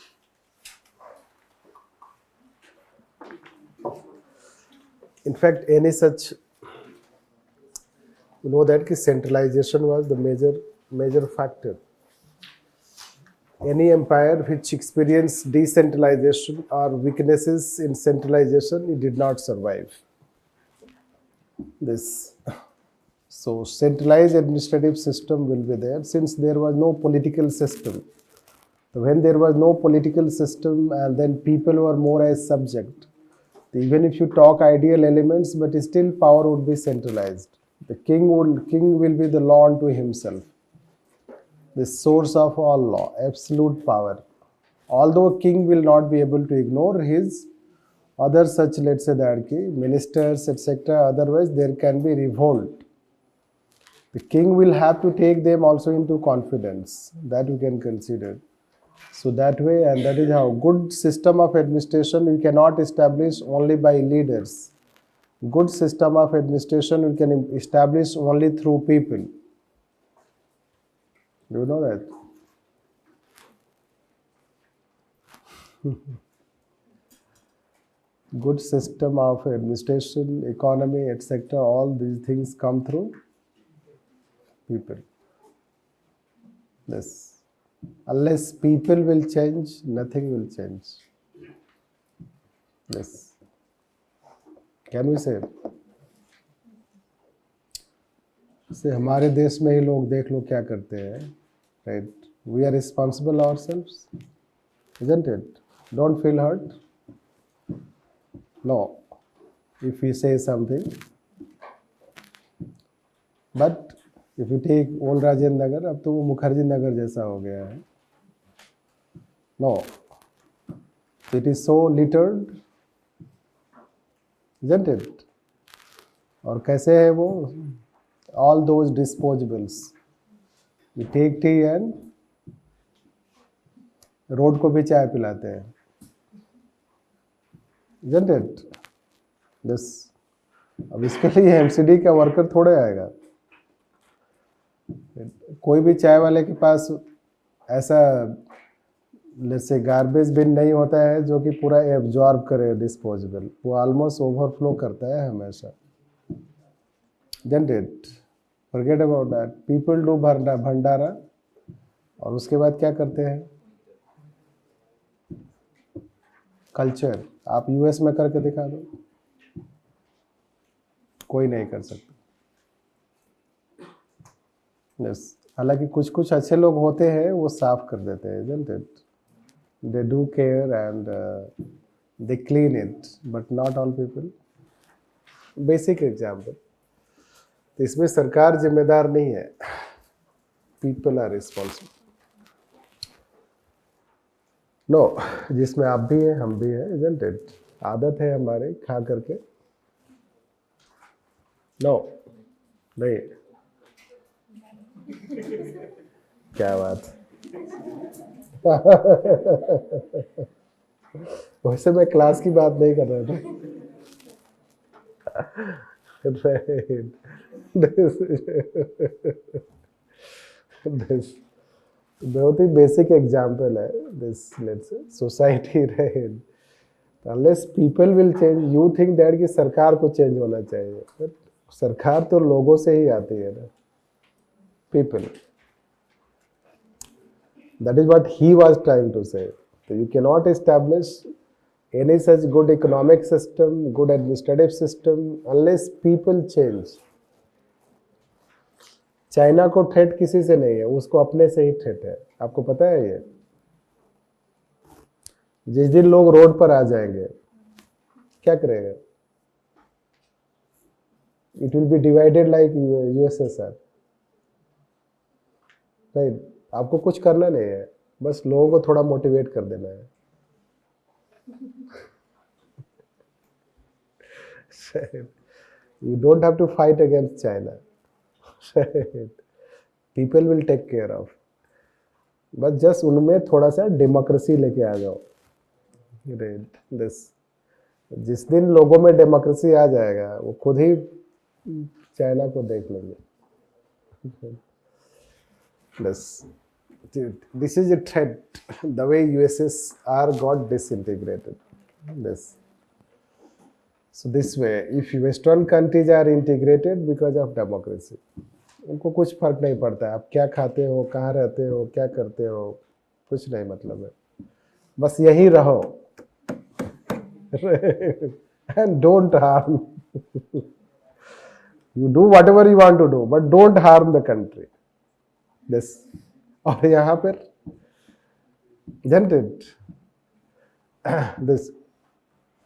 In fact, any such, you know that centralization was the major factor. Any empire which experienced decentralization or weaknesses in centralization, it did not survive. This. So centralized administrative system will be there since there was no political system. When there was no political system and then people were more as subject, even if you talk ideal elements, but still power would be centralized. The king will be the law unto himself, the source of all law, absolute power. Although king will not be able to ignore his other such, let's say that ministers, etc. Otherwise, there can be revolt. The king will have to take them also into confidence. That we can consider. So that way, and that is how good system of administration we cannot establish only by leaders. Good system of administration we can establish only through people. Do you know that? Good system of administration, economy, etc. All these things come through people. Yes. Unless people will change, nothing will change. Yes. Can we say? से हमारे देश में ही लोग देख लो क्या करते हैं, right? We are responsible ourselves, isn't it? Don't feel hurt. No. If we say something, but if you take old Rajendra Nagar, अब तो वो मुखर्जी नगर जैसा हो गया है. No. It is so littered, isn't it? और कैसे है वो? All those disposables. You take tea and road को भी चाय पिलाते हैं. Isn't it? This. अब इसके लिए एमसीडी का वर्कर थोड़े आएगा. कोई भी चाय वाले के पास ऐसा जैसे गार्बेज बिन नहीं होता है जो कि पूरा एब्जॉर्ब करे डिस्पोजेबल. वो ऑलमोस्ट ओवरफ्लो करता है हमेशा. Isn't it? Forget about that. People do भंडारा और उसके बाद क्या करते हैं? कल्चर. आप यूएस में करके दिखा दो, कोई नहीं कर सकता. Yes. हालांकि कुछ अच्छे लोग होते हैं वो साफ कर देते हैं, isn't it? They do care and they clean it, but not all people. Basic example. तो इसमें सरकार जिम्मेदार नहीं है. People are responsible. No, जिसमें आप भी हैं, हम भी हैं, isn't it? आदत है हमारे खा करके. No, नहीं. क्या बात. वैसे मैं क्लास की बात नहीं कर रहा था. This बहुत ही बेसिक एग्जाम्पल है. दिस लेट्स से सोसाइटी रहे. Unless people will change, you think that कि सरकार को चेंज होना चाहिए, बट सरकार तो लोगों से ही आती है ना. People. That is what he was trying to say. So you cannot establish any such good economic system, good administrative system unless people change. China को थ्रेट किसी से नहीं है, उसको अपने से ही थ्रेट है. आपको पता है ये? जिस दिन लोग रोड पर आ जाएंगे क्या करेगा? It will be divided like USSR. Right? आपको कुछ करना नहीं है, बस लोगों को थोड़ा मोटिवेट कर देना है. You don't have to fight against China. People will take care of. बस जस्ट उनमें थोड़ा सा डेमोक्रेसी लेके आ जाओ. This. जिस दिन लोगों में डेमोक्रेसी आ जाएगा वो खुद ही चाइना को देख लेंगे. This is a threat. The way USSR got disintegrated. This. So this way, if Western countries are integrated because of democracy, उनको कुछ फर्क नहीं पड़ता है आप क्या खाते हो, कहाँ रहते हो, क्या करते हो, कुछ नहीं मतलब है, बस यही रहो. And don't harm. You do whatever you want to do, but don't harm the country. This. और यहाँ पर, isn't it? This.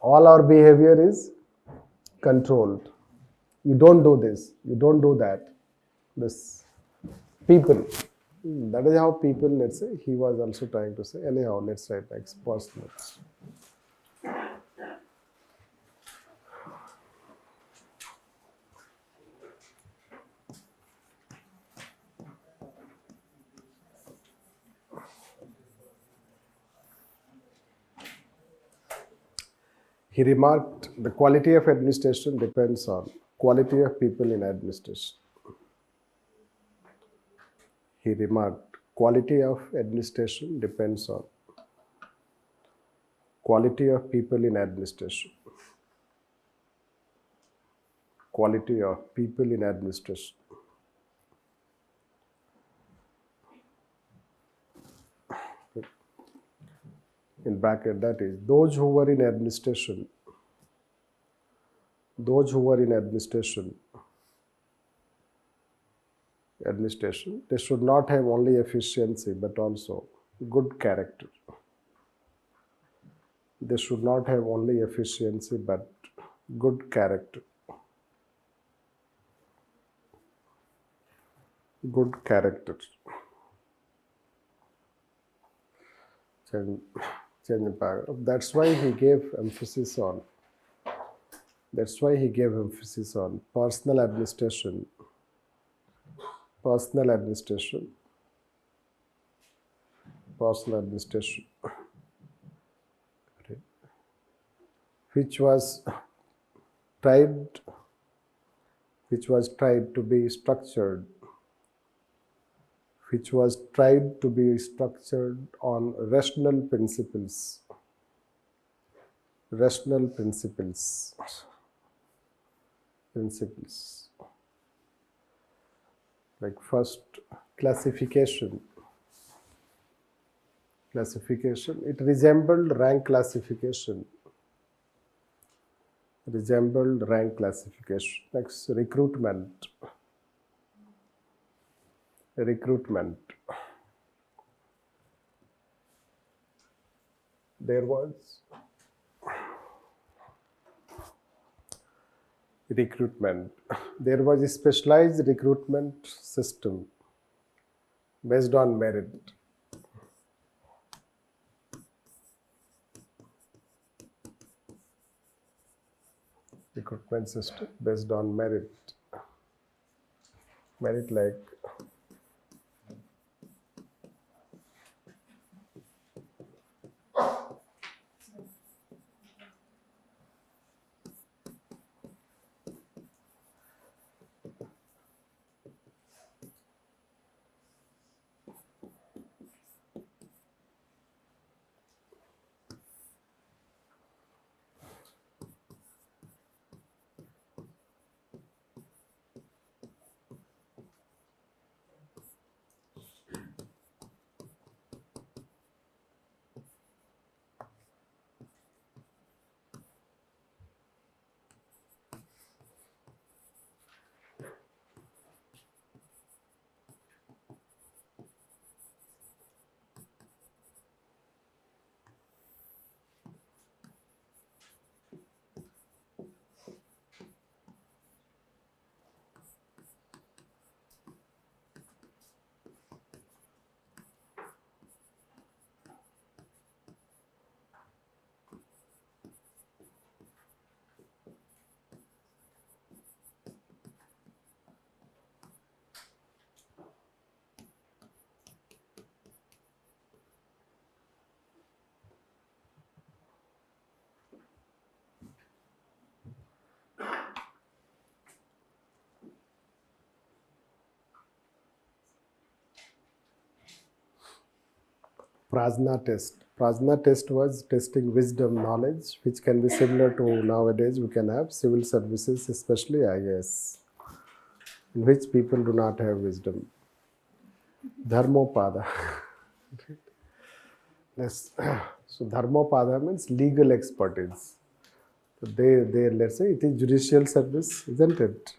All our behavior is controlled. You don't do this. You don't do that. This. People. That is how people, let's say, he was also trying to say. Anyhow, let's write next personal. He remarked, the quality of administration depends on quality of people in administration. He remarked, quality of administration depends on quality of people in administration. Quality of people in administration. In bracket, that is, those who were in administration, they should not have only efficiency but also good character. They should not have only efficiency but good character. Good character. Change the paragraph. That's why he gave emphasis on personal administration, which was tried to be structured on rational principles. Like first, classification. It resembled rank classification. Next, recruitment. There was a specialized recruitment system based on merit. Recruitment system based on merit. Merit like Prajna test. Prajna test was testing wisdom, knowledge, which can be similar to nowadays we can have civil services, especially IAS, in which people do not have wisdom. Dharmopada. Yes. So Dharmopada means legal expertise. So they let's say it is judicial service, isn't it?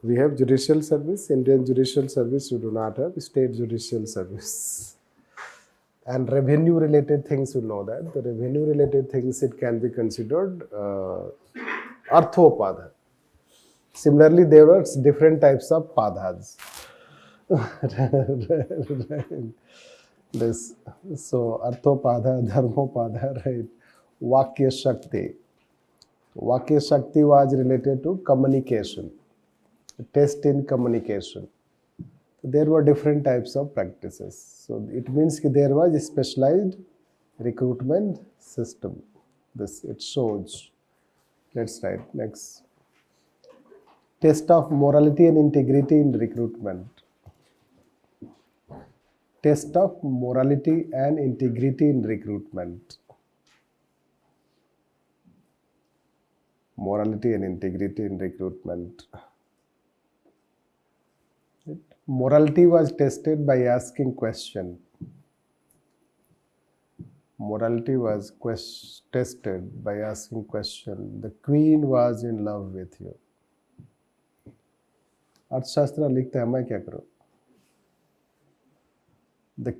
We have judicial service, Indian judicial service, you do not have state judicial service. And revenue related things, you know that. The revenue related things, it can be considered arthopada. Similarly, there were different types of padhas. This, so arthopada, dharmopada, right? Vakya Shakti. Vakya Shakti was related to communication, test in communication. There were different types of practices. So it means that there was a specialized recruitment system. This it shows. Let's write next. Test of morality and integrity in recruitment. Test of morality and integrity in recruitment. Morality and integrity in recruitment. Morality was tested by asking question. Morality was tested by asking question. The queen was in love with you. अर्थशास्त्र लिखता है, मैं क्या करूं? The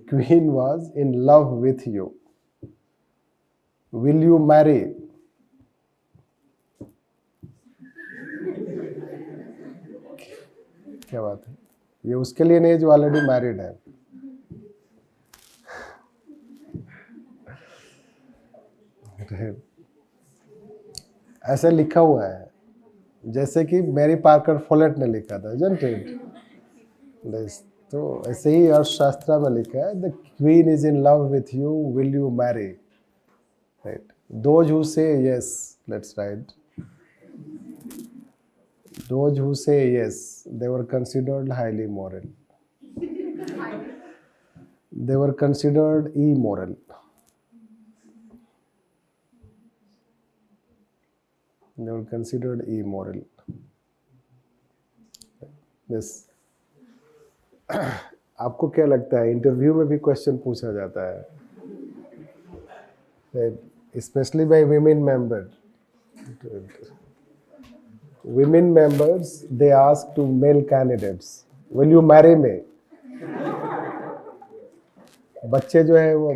queen was in love with you. Will you marry? क्या बात है? ये उसके लिए नहीं जो ऑलरेडी मैरिड है. ऐसे लिखा हुआ है जैसे कि मैरी पार्कर फोलेट ने लिखा था, isn't it? तो ऐसे ही अर्थशास्त्र में लिखा है, the queen is in love with you, will you marry? Right. Those who say yes, let's write. Those who say yes, they were considered highly moral. They were considered immoral. They were considered immoral. Yes. आपको क्या लगता है, interview में भी question पूछा जाता है, especially by women members. Women members, they ask to male candidates, will you marry me? बच्चे जो है वो,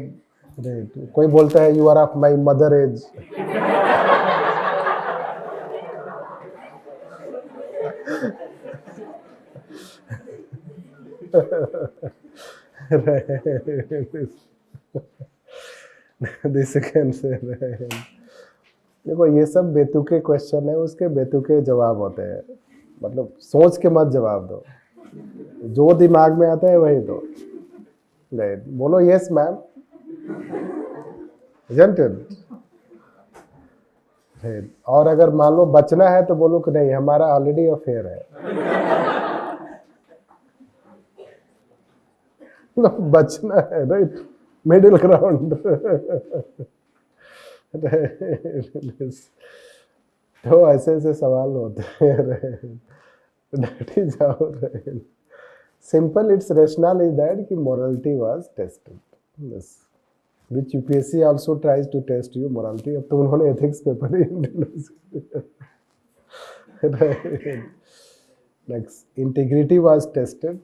कोई बोलता है you are of my mother age. This can say देखो ये सब बेतुके क्वेश्चन है, उसके बेतुके जवाब होते हैं. मतलब सोच के मत जवाब दो, जो दिमाग में आता है वही दो. राइट, बोलो yes ma'am, isn't it? Right. और अगर मान लो बचना है तो बोलो कि नहीं, हमारा ऑलरेडी अफेयर है. बचना है, राइट, मिडिल ग्राउंड. तो ऐसे ऐसे सवाल होते हैं. Simple, its rationale is that morality was tested. Yes. Which UPSC also tries to test you morality. अब तो उन्होंने ethics paper he Next, integrity was tested.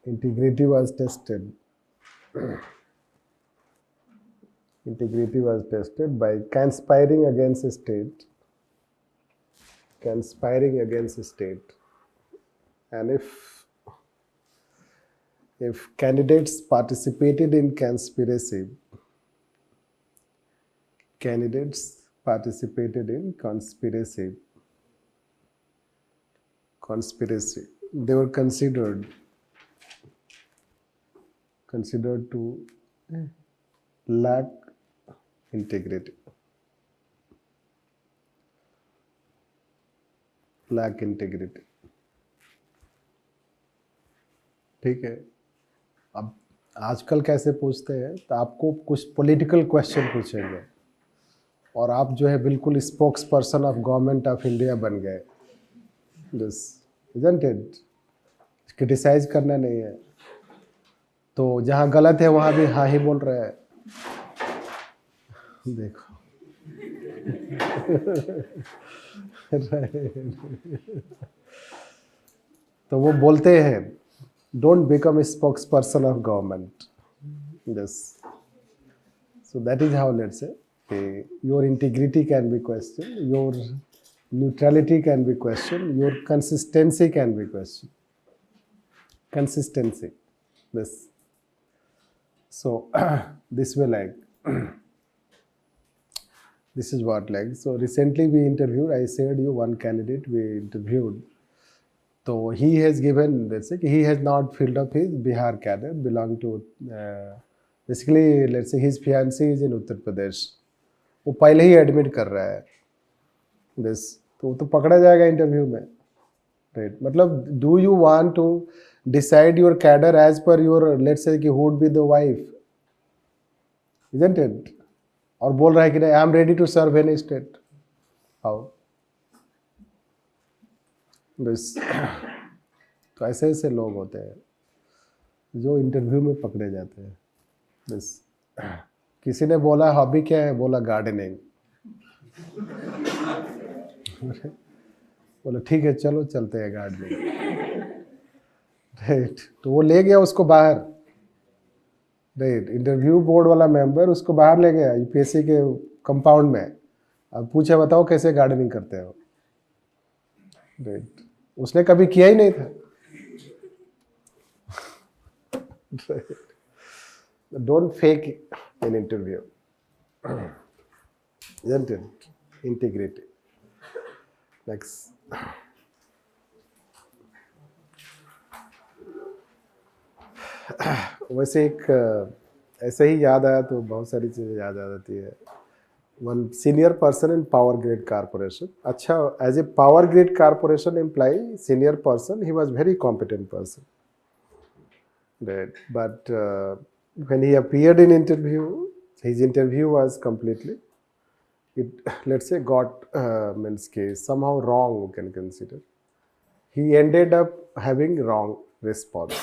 Integrity was tested. Integrity was tested by conspiring against a state. Conspiring against a state. And if candidates participated in conspiracy, they were considered to lack integrity. Lack integrity. ठीक है। अब आजकल कैसे पूछते हैं, तो आपको कुछ पॉलिटिकल क्वेश्चन पूछेंगे और आप जो है बिल्कुल spokes person of government of India बन गए। दिस इजंट इट, क्रिटिसाइज करना नहीं है। तो जहाँ गलत है वहाँ भी हाँ ही बोल रहे हैं। देखो तो वो बोलते हैं don't become spokes person of government. This, so that is how, let's say, your integrity can be questioned, your neutrality can be questioned, your consistency can be questioned. Consistency, this. So this way, like this is what, like, so recently we interviewed, I said you one candidate we interviewed. So he has given, let's say, he has not filled up his Bihar cadre, belong to basically, let's say, his fiancée is in Uttar Pradesh. वो पहले ही admit कर रहा है this, तो वो तो पकड़ा जाएगा इंटरव्यू में, राइट। मतलब do you want to decide your cadre as per your, let's say कि who would be the wife, isn't it, और बोल रहा है कि नहीं I am ready to serve any state, how this. तो ऐसे ऐसे लोग होते हैं जो इंटरव्यू में पकड़े जाते हैं दिस। किसी ने बोला हॉबी क्या है, बोला गार्डनिंग। बोला ठीक है चलो चलते हैं गार्डनिंग, राइट। तो वो ले गया उसको बाहर, राइट। इंटरव्यू बोर्ड वाला मेंबर उसको बाहर ले गया यूपीएससी के कंपाउंड में। अब पूछे बताओ कैसे गार्डनिंग करते हो, राइट। उसने कभी किया ही नहीं था, don't fake in interview, isn't it? Integrity. Next. वैसे एक ऐसे ही याद आया तो बहुत सारी चीज़ें याद आ जाती है। One senior person in Power Grid Corporation, अच्छा as a Power Grid Corporation employee senior person, he was very competent person, but when he appeared in interview, his interview was completely, it, let's say, got means case somehow wrong, you can consider. He ended up having wrong response.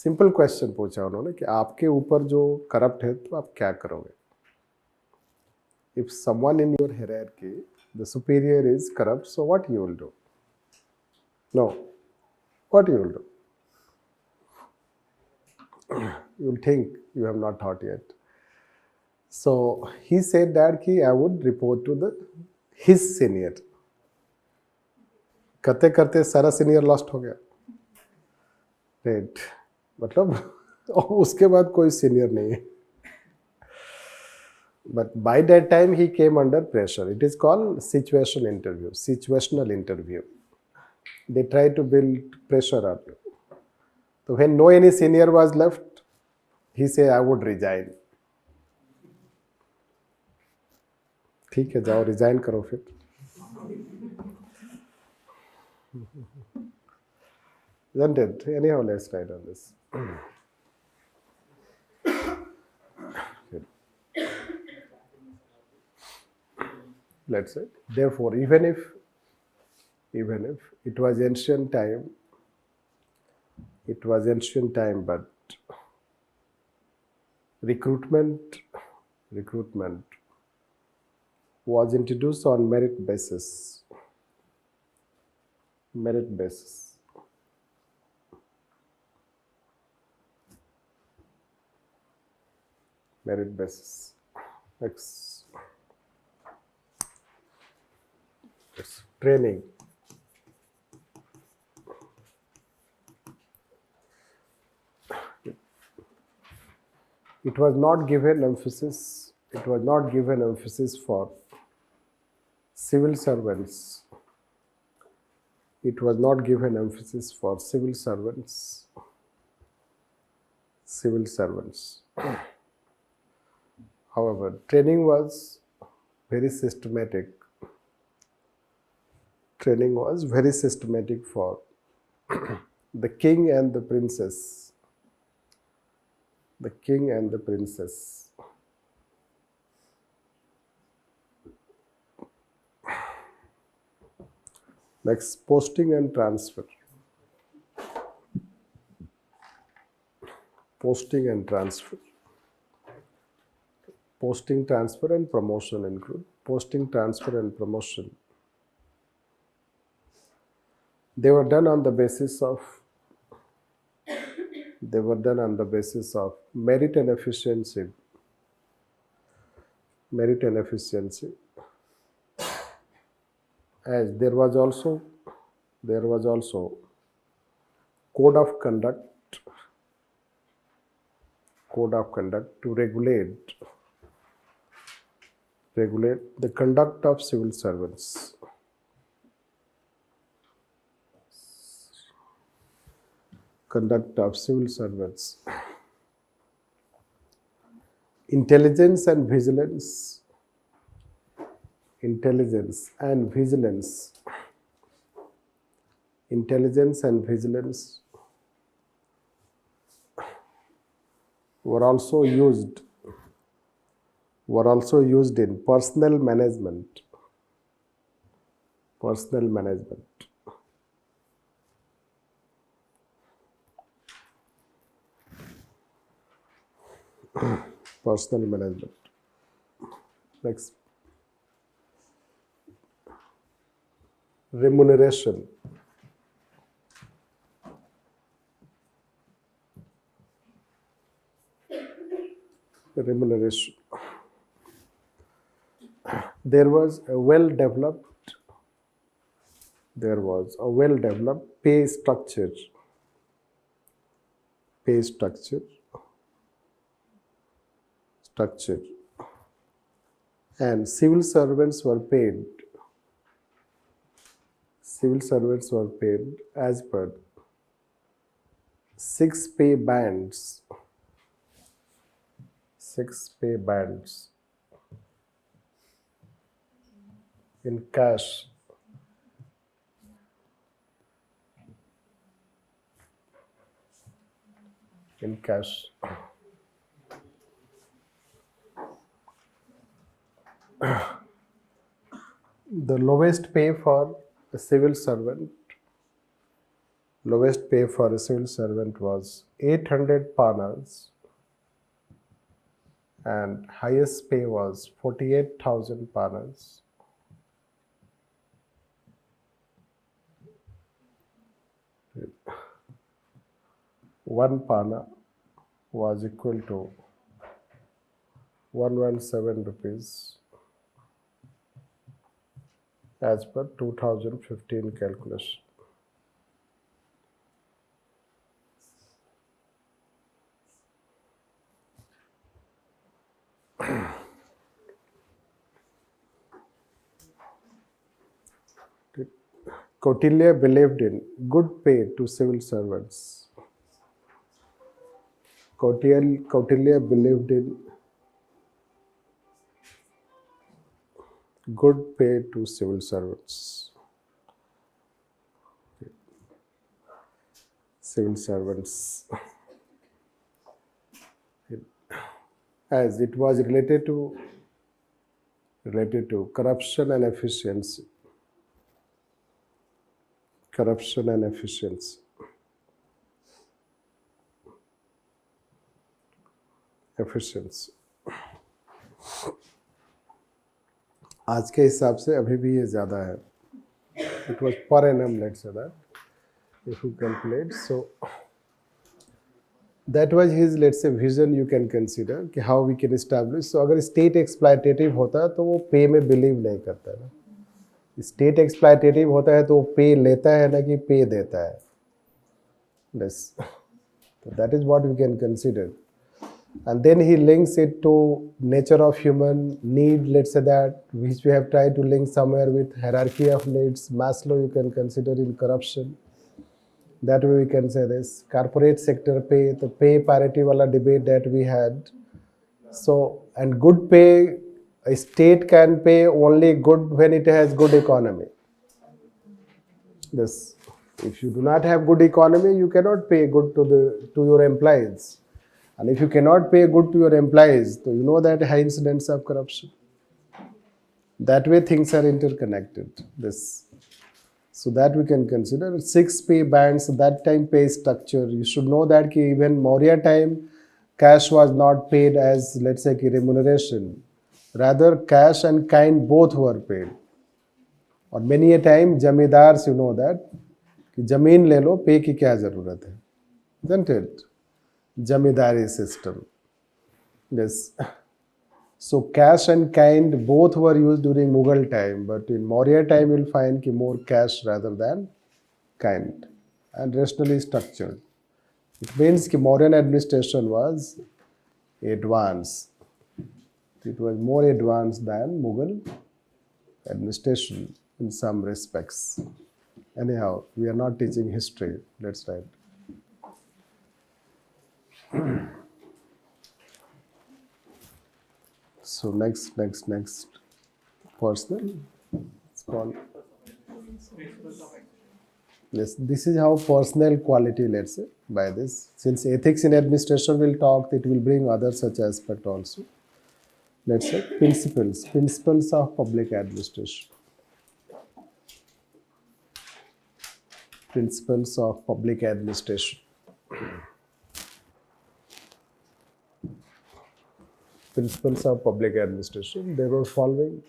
Simple question पूछा उन्होंने कि आपके ऊपर जो corrupt है तो आप क्या करोगे? If someone in your hierarchy, the superior is corrupt, so what you will do? No, what you will do? You'll think, you have not thought yet. So he said that I would report to his senior. करते करते सारा senior lost हो गया, right. मतलब उसके बाद कोई senior नहीं है। But by that time he came under pressure. It is called situation interview, situational interview. They try to build pressure up. So when no any senior was left, he said, I would resign. ठीक है जाओ resign करो फिर। Isn't it? Anyhow, let's write on this. Let's say, therefore, even if it was ancient time, but recruitment was introduced on merit basis. Merit basis. Next. Training. It was not given emphasis for civil servants. It was not given emphasis for civil servants. However, training was very systematic. For The king and the princess. The king and the princess. Next, posting and transfer. Posting and transfer. Posting, transfer and promotion include. Posting, transfer and promotion. They were done on the basis of merit and efficiency. Merit and efficiency. As there was also code of conduct to regulate the conduct of civil servants. Conduct of civil servants. Intelligence and vigilance. Intelligence and vigilance. Intelligence and vigilance were also used in personnel management. Personnel management. Personnel management. Next. Remuneration. Remuneration. There was a well-developed pay structure. Pay structure. And civil servants were paid as per 6 pay bands. 6 pay bands in cash. In cash. The lowest pay for a civil servant was 800 panas and highest pay was 48,000 panas. One pana was equal to 117 rupees as per 2015 calculation. Kautilya believed in good pay to civil servants. Kautilya believed in good pay to civil servants. Civil servants. As it was related to corruption and efficiency. Corruption and efficiency. Efficiency. आज के हिसाब से अभी भी ये ज़्यादा है. It was per annum, let's say that. If you calculate, so that was his, let's say, vision. You can consider कि how we can establish. So अगर state exploitative होता तो वो pay में believe नहीं करता ना. State exploitative होता है तो वो pay लेता है ना कि pay देता है. Yes. So that is what we can consider. And then he links it to nature of human need, let's say that, which we have tried to link somewhere with hierarchy of needs. Maslow you can consider in corruption. That way we can say this. Corporate sector pay, the pay parity wala debate that we had. So, and good pay, a state can pay only good when it has good economy. This. If you do not have good economy, you cannot pay good to your employees. And if you cannot pay good to your employees, so you know that high incidence of corruption. That way things are interconnected. So that we can consider 6 pay bands, that time pay structure. You should know that even Maurya time, cash was not paid as, let's say, remuneration. Rather, cash and kind both were paid. और many a time zamindars you know that कि जमीन ले लो पे की क्या जरूरत है, isn't it? Zamindari system. Yes. So cash and kind both were used during Mughal time, but in Maurya time you'll find ki more cash rather than kind and rationally structured. It means ki Mauryan administration was advanced. It was more advanced than Mughal administration in some respects. Anyhow, we are not teaching history. Let's write. So next, personal. It's called. Yes, this is how personal quality, let's say, by this. Since ethics in administration will talk, it will bring other such aspect also. Let's say principles of public administration. Principles of public administration. Principles of public administration. They were following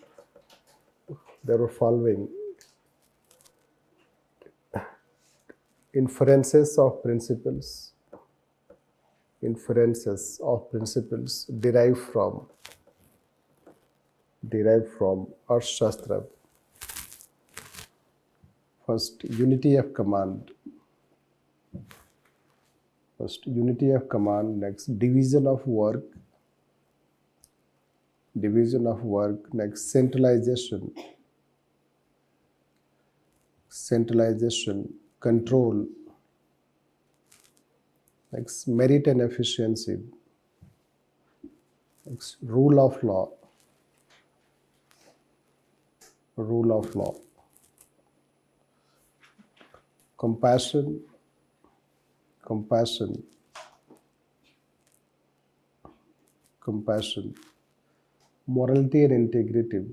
inferences of principles derived from Arthashastra. First, unity of command. Next, division of work. Next, centralization, control. Next, merit and efficiency. Next, rule of law. Compassion. Morality and integrity.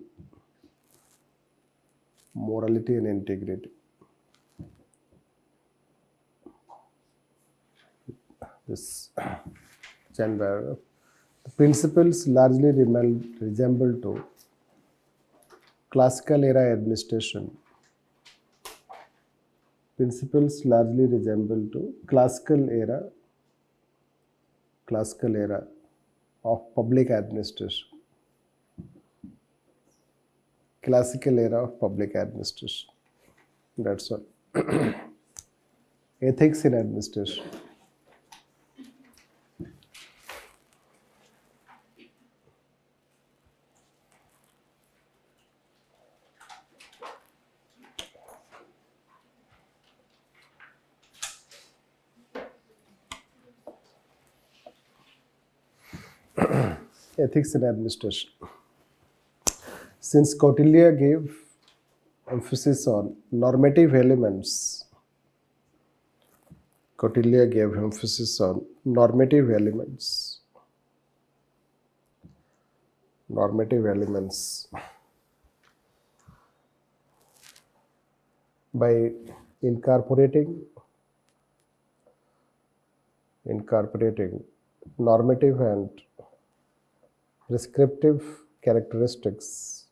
This gender. The principles largely resemble to classical era administration. Principles largely resemble to classical era of public administration. Classical era of public administration. That's all. Ethics in administration. Ethics in administration. Since Kautilya gave emphasis on normative elements, by incorporating normative and prescriptive characteristics.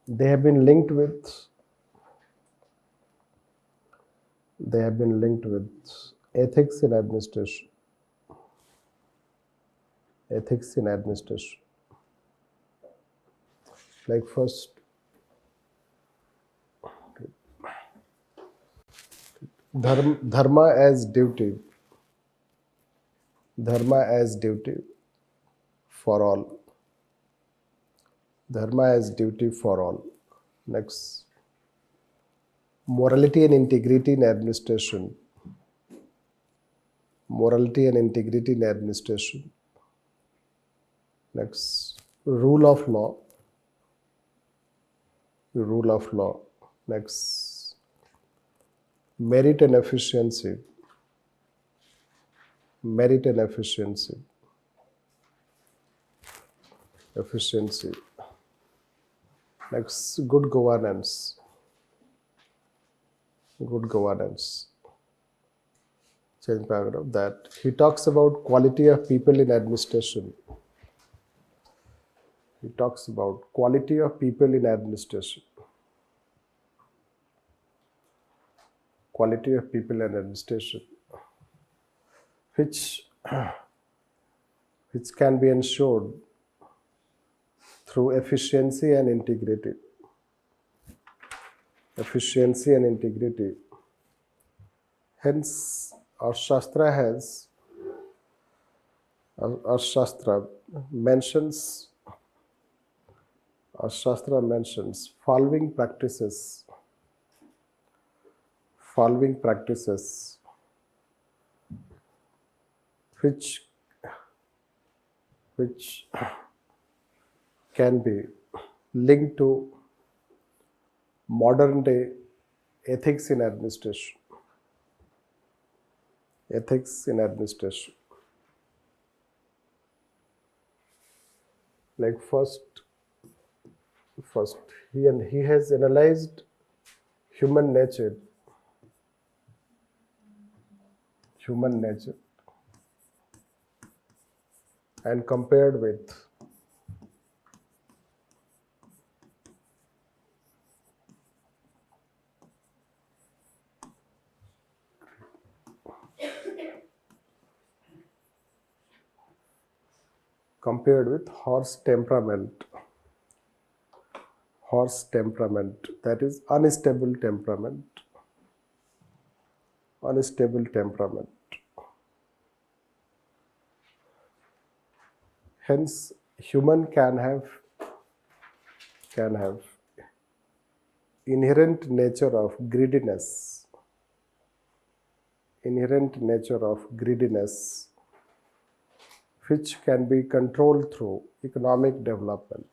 They have been linked with ethics in administration. Like first, dharma as duty for all. Next, morality and integrity in administration. morality and integrity in administration. Next, rule of law. Rule of law. Next, merit and efficiency. Merit and efficiency. Efficiency. Next, good governance. Good governance. Change paragraph that he talks about quality of people in administration. He talks about quality of people in administration. Quality of people in administration, which can be ensured through efficiency and integrity. Efficiency and integrity. Hence, our Shastra mentions following practices which can be linked to modern day ethics in administration. Ethics in administration. Like first he has analyzed human nature and compared with horse temperament, that is unstable temperament. Hence, human can have inherent nature of greediness, which can be controlled through economic development.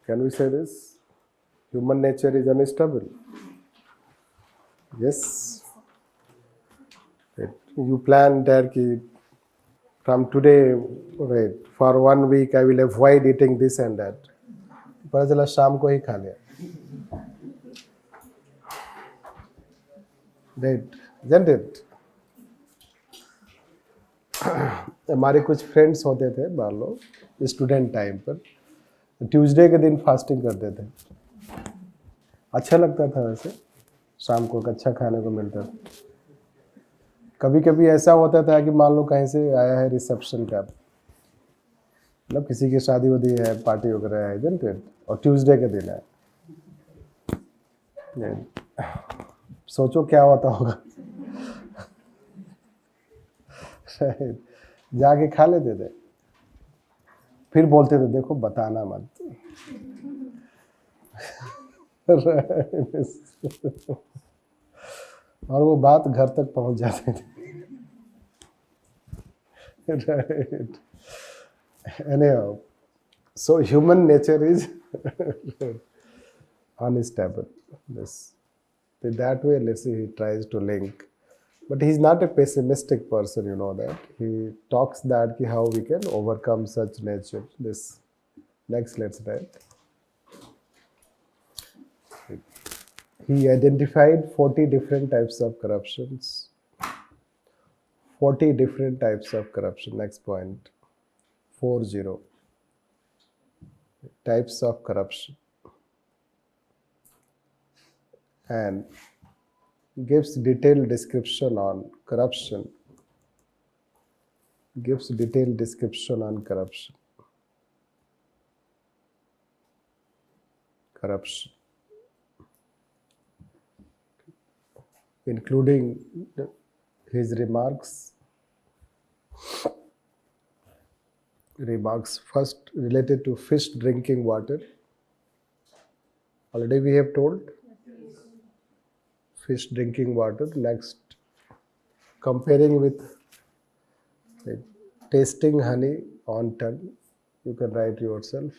Can we say this? Human nature is unstable. Yes. You plan that from today, right, for 1 week I will avoid eating this and that. पता चला शाम को ही खा लिया. Right, isn't it? हमारे कुछ friends होते थे मान लो स्टूडेंट टाइम पर, ट्यूसडे के दिन फास्टिंग करते थे. अच्छा लगता था वैसे, शाम को अच्छा खाने को मिलता था. कभी कभी ऐसा होता था कि मान लो कहीं से आया है रिसेप्शन का, मतलब किसी की शादी वादी है, पार्टी वगैरह है, isn't it? और ट्यूसडे के दिन है. सोचो क्या होता होगा. जाके खा लेते थे, फिर बोलते थे देखो बताना मत. और वो बात घर तक पहुंच जाती थी. Right. Anyhow, so human nature is unstable. Yes. That way, let's say he tries to link. But he's not a pessimistic person, you know that. He talks that how we can overcome such nature. This next, let's write. He identified 40 different types of corruptions. 40 different types of corruption. Next point. 40. Types of corruption. And gives detailed description on corruption. Corruption. Including his remarks Remarks first related to fish drinking water. Already we have told fish drinking water. Next, comparing with tasting honey on tongue. You can write yourself.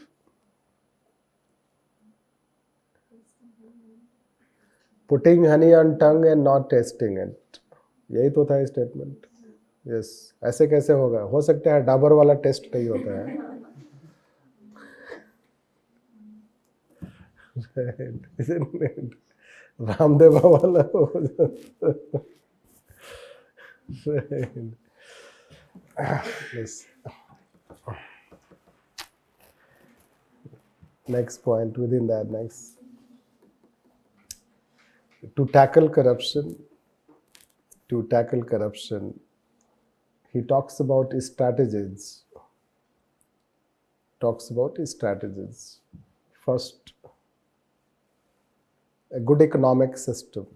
Putting honey on tongue and not tasting it. यही तो था statement. Yes, ऐसे कैसे होगा? हो सकता है डाबर वाला टेस्ट नहीं होता है. Isn't it? रामदेव वाला हो जाता. Yes. Next point within that, next. To tackle corruption, he talks about strategies. First, a good economic system.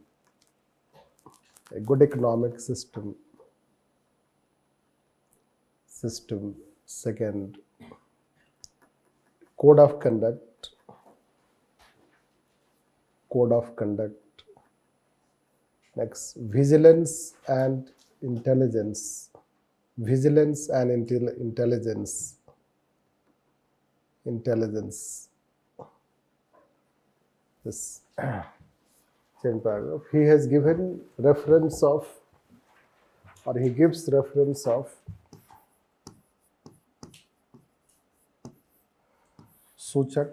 Second, code of conduct. Next, vigilance and intelligence. Intelligence. This same paragraph. He has given reference of, or he gives reference of Suchak,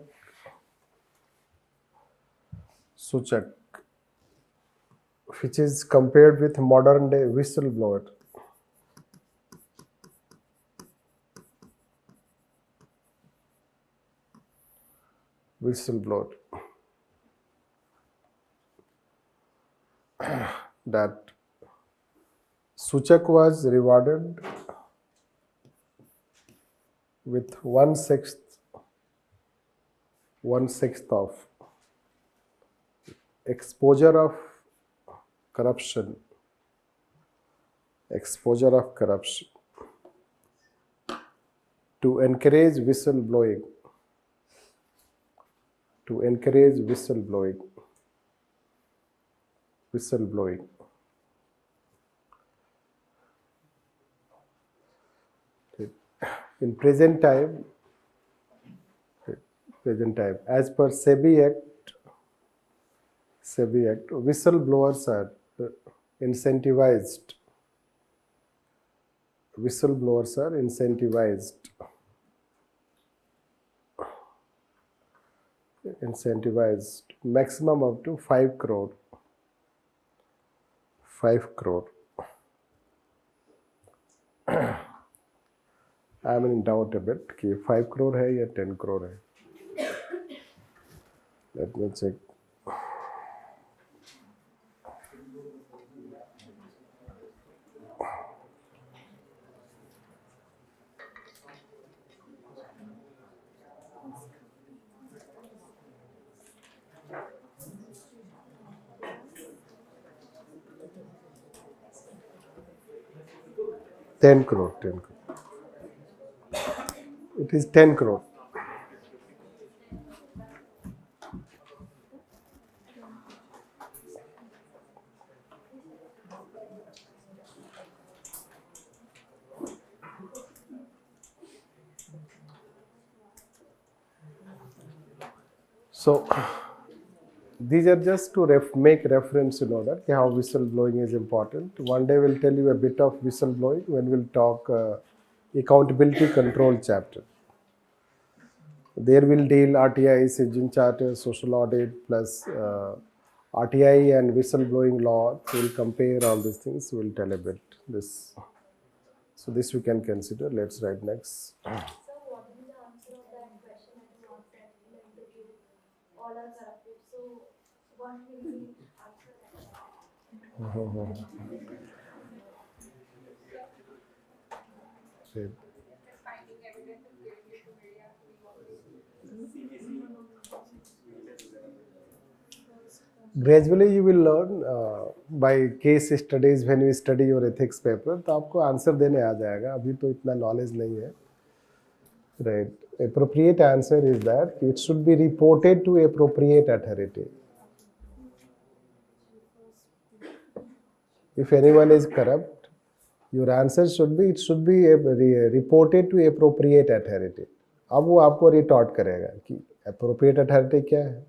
which is compared with modern day whistleblower. That Suchak was rewarded with 1/6 of exposure of corruption to encourage whistleblowing. In present time, as per SEBI Act, whistleblowers are incentivized. Maximum up to 5 crore. I am in doubt a bit कि 5 crore है या 10 crore है. Let me check. $10 crore. It is 10 crore. So these are just to make reference to know that how whistleblowing is important. One day we'll tell you a bit of whistleblowing when we'll talk accountability control chapter. There will deal RTI, Citizen Charter, social audit plus RTI and whistleblowing law. So we'll compare all these things. We'll tell a bit this. So this we can consider. Let's write next. So what is the answer of that question that you asked that in the interview? All are corrupted. So what will be answer that? Finding evidence and giving it to media to be Gradually you will learn by case studies when you study your ethics paper, तो आपको answer देने आ जाएगा. अभी तो इतना knowledge नहीं है. Right. Appropriate answer is that it should be reported to appropriate authority. If anyone is corrupt, your answer should be, it should be reported to appropriate authority. अब वो आपको रिटॉर्ट करेगा कि appropriate authority क्या है,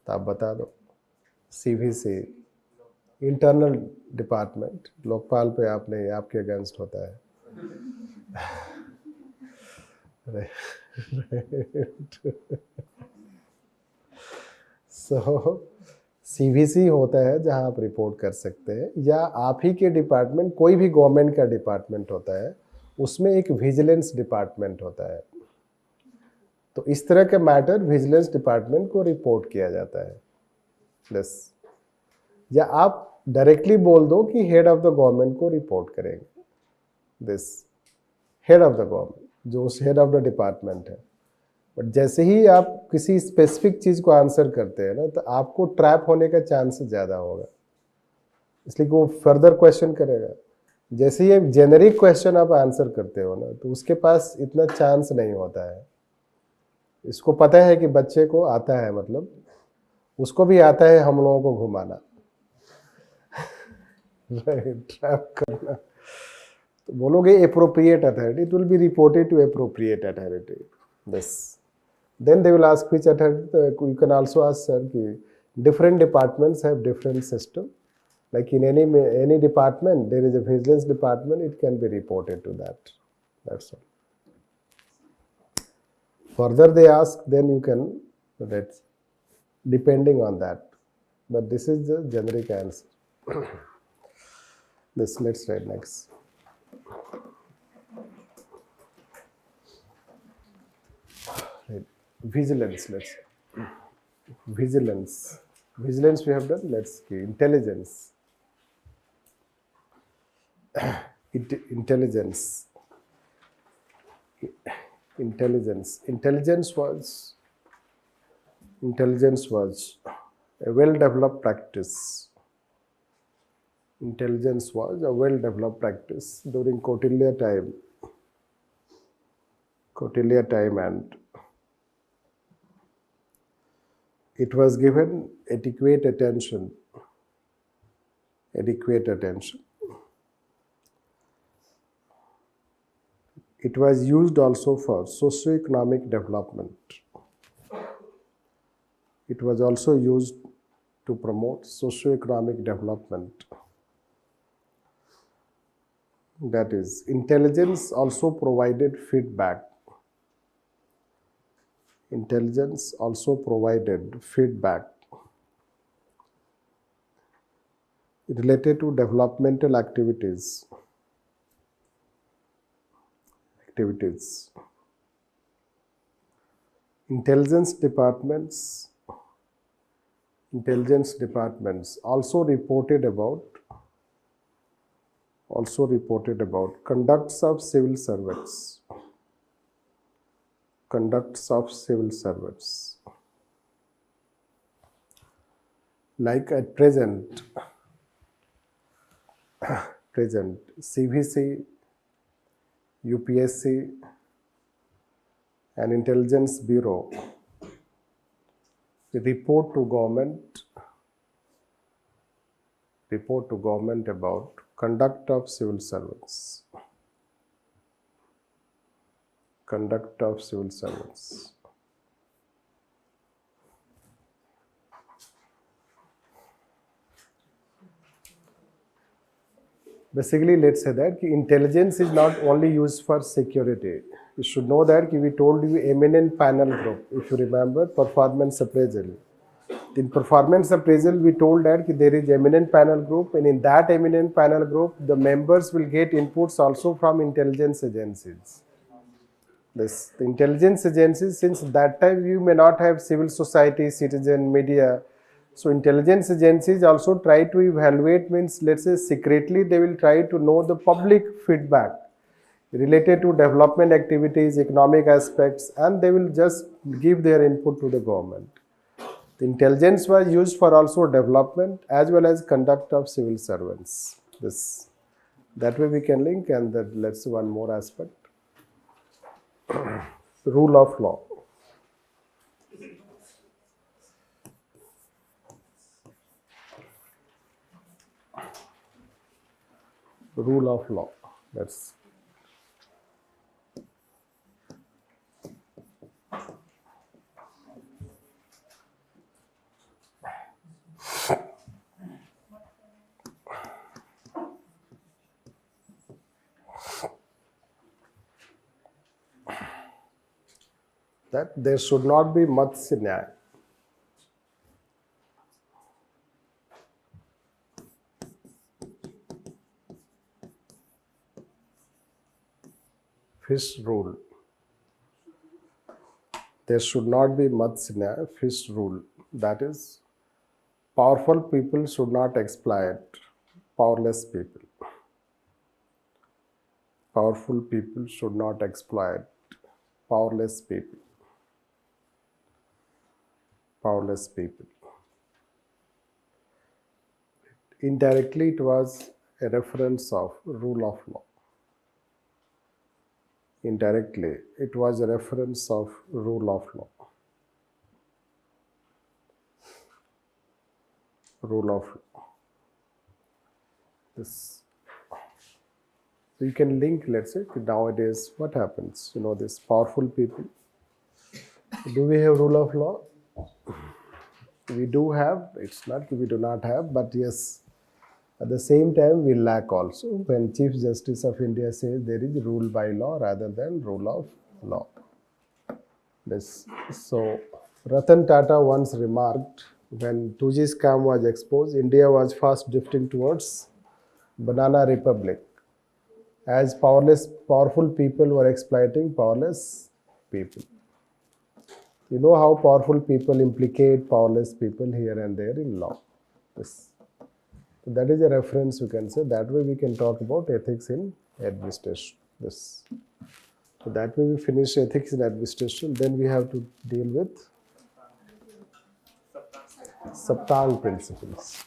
तो आप बता दो. CVC, इंटरनल डिपार्टमेंट, लोकपाल पे आप नहीं, आपके अगेंस्ट होता है. So, CVC होता है जहां आप रिपोर्ट कर सकते हैं, या आप ही के डिपार्टमेंट, कोई भी गवर्नमेंट का डिपार्टमेंट होता है, उसमें एक विजिलेंस डिपार्टमेंट होता है. तो इस तरह के मैटर विजिलेंस डिपार्टमेंट को रिपोर्ट किया जाता है. बस. या आप डायरेक्टली बोल दो कि हेड ऑफ द गवर्नमेंट को रिपोर्ट करेंगे. This head of the government, जो उस हेड ऑफ द डिपार्टमेंट है. बट जैसे ही आप किसी स्पेसिफिक चीज को आंसर करते हैं ना, तो आपको ट्रैप होने का चांस ज़्यादा होगा, इसलिए वो फर्दर क्वेश्चन करेगा. जैसे ही एक जेनरिक क्वेश्चन आप आंसर करते हो ना, तो उसके पास इतना चांस नहीं होता है. इसको पता है कि बच्चे को आता है, मतलब उसको भी आता है हम लोगों को घुमाना, ट्रैप करना. तो बोलोगे appropriate authority, it will be reported to appropriate authority. This. Then they will ask which authority. You can also ask, sir, कि different departments have different system. Like in any department, there is a vigilance department. It can be reported to that. That's all. Further they ask, then you can. That's depending on that. But this is the generic answer. This, let's write next. Vigilance, let's. Vigilance we have done. Let's see. Intelligence. Intelligence was a well-developed practice. Intelligence was a well-developed practice during Kautilya time, and it was given adequate attention. It was used also for socio-economic development. It was also used to promote socio-economic development. That is, intelligence also provided feedback. Intelligence also provided feedback related to developmental activities. Intelligence departments also reported about conducts of civil servants. Like at present CVC, UPSC and Intelligence Bureau report to government about conduct of civil servants. Basically, let's say that intelligence is not only used for security. You should know that we told you eminent panel group, if you remember, performance appraisal. In performance appraisal, we told that there is eminent panel group, and in that eminent panel group, the members will get inputs also from intelligence agencies. The intelligence agencies, since that time you may not have civil society, citizen, media, so intelligence agencies also try to evaluate, means let's say secretly they will try to know the public feedback related to development activities, economic aspects, and they will just give their input to the government. The intelligence was used for also development as well as conduct of civil servants. This that way we can link, and that let's see one more aspect. Rule of law. Rule of law. That's that there should not be matsya. Fish rule. There should not be matsya, fish rule. That is, powerful people should not exploit powerless people. Powerful people should not exploit powerless people. Powerless people. Indirectly, it was a reference of rule of law. Indirectly, it was a reference of rule of law. Rule of law. This. So you can link, let's say, nowadays, what happens? You know, these powerful people. Do we have rule of law? We do have. It's not we do not have, but yes, at the same time, we lack also. When Chief Justice of India says there is rule by law rather than rule of law. This. So, Ratan Tata once remarked, when 2G scam was exposed, India was fast drifting towards banana republic, as powerful people were exploiting powerless people. You know how powerful people implicate powerless people here and there in law. This. So that is a reference you can say. That way we can talk about ethics in administration. This. So that way we finish ethics in administration. Then we have to deal with Saptanga principles.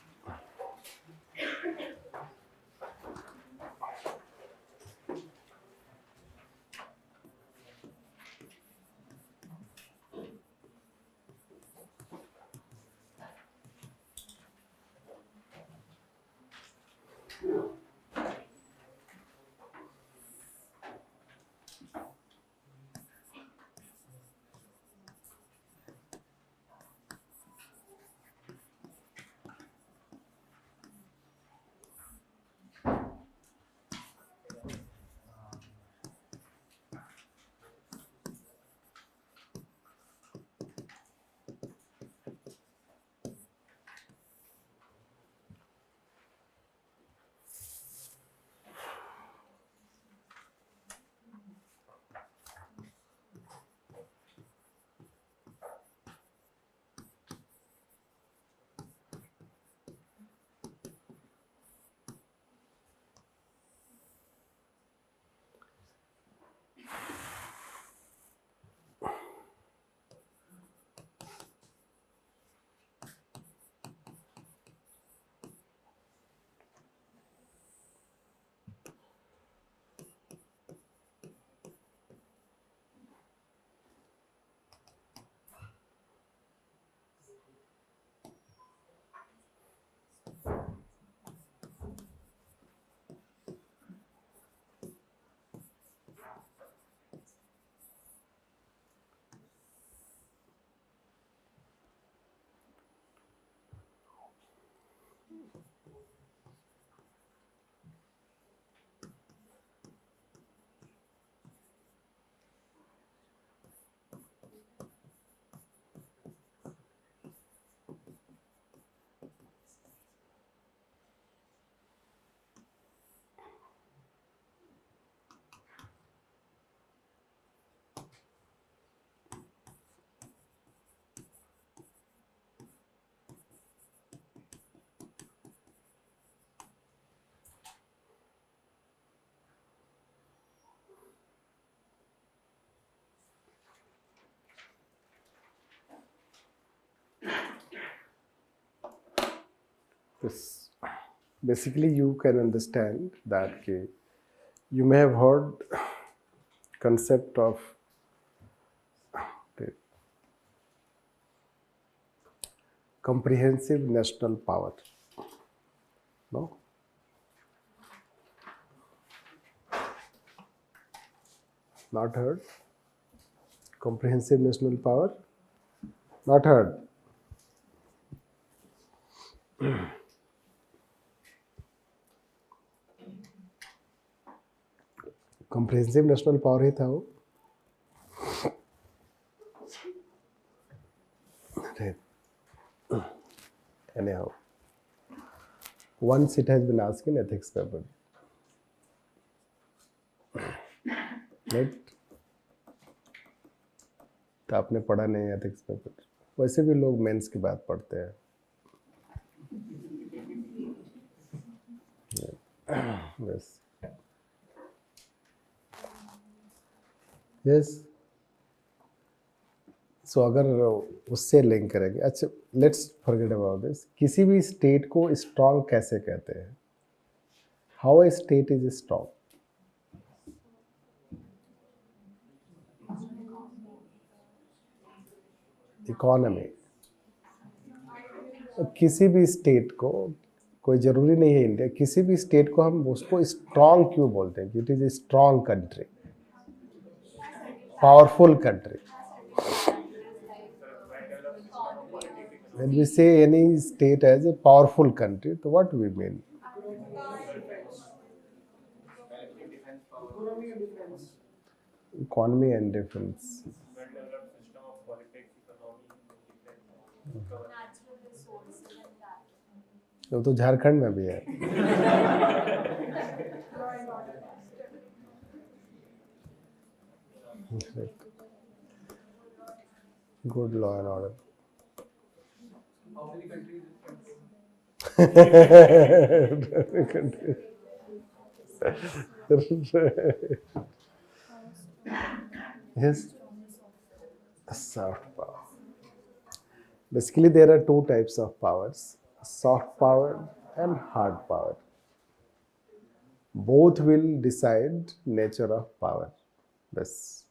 This basically you can understand that you may have heard concept of the comprehensive national power. No? Not heard? Comprehensive national power? Not heard? Comprehensive national power ही था वो. Anyhow, once it has been asked in ethics paper. Right? तो आपने पढ़ा नहीं ethics paper. वैसे भी लोग mains की बात पढ़ते हैं. Yes. Yes. सो अगर उससे लिंक करेंगे. अच्छा, लेट्स फॉरगेट अबाउट दिस. किसी भी स्टेट को स्ट्रांग कैसे कहते हैं? How a state is strong? Economy. किसी भी स्टेट को, कोई ज़रूरी नहीं है इंडिया, किसी भी स्टेट को हम उसको स्ट्रांग क्यों बोलते हैं? It is a strong country, powerful country. When we say any state as a powerful country, so what do we mean? Economy and defense. Well-developed system of politics, economy, defense, Natural resources and that. तो झारखंड में भी है. Good law and order. How many countries it Yes. Soft power. Basically, there are two types of powers: soft power and hard power. Both will decide nature of power. This.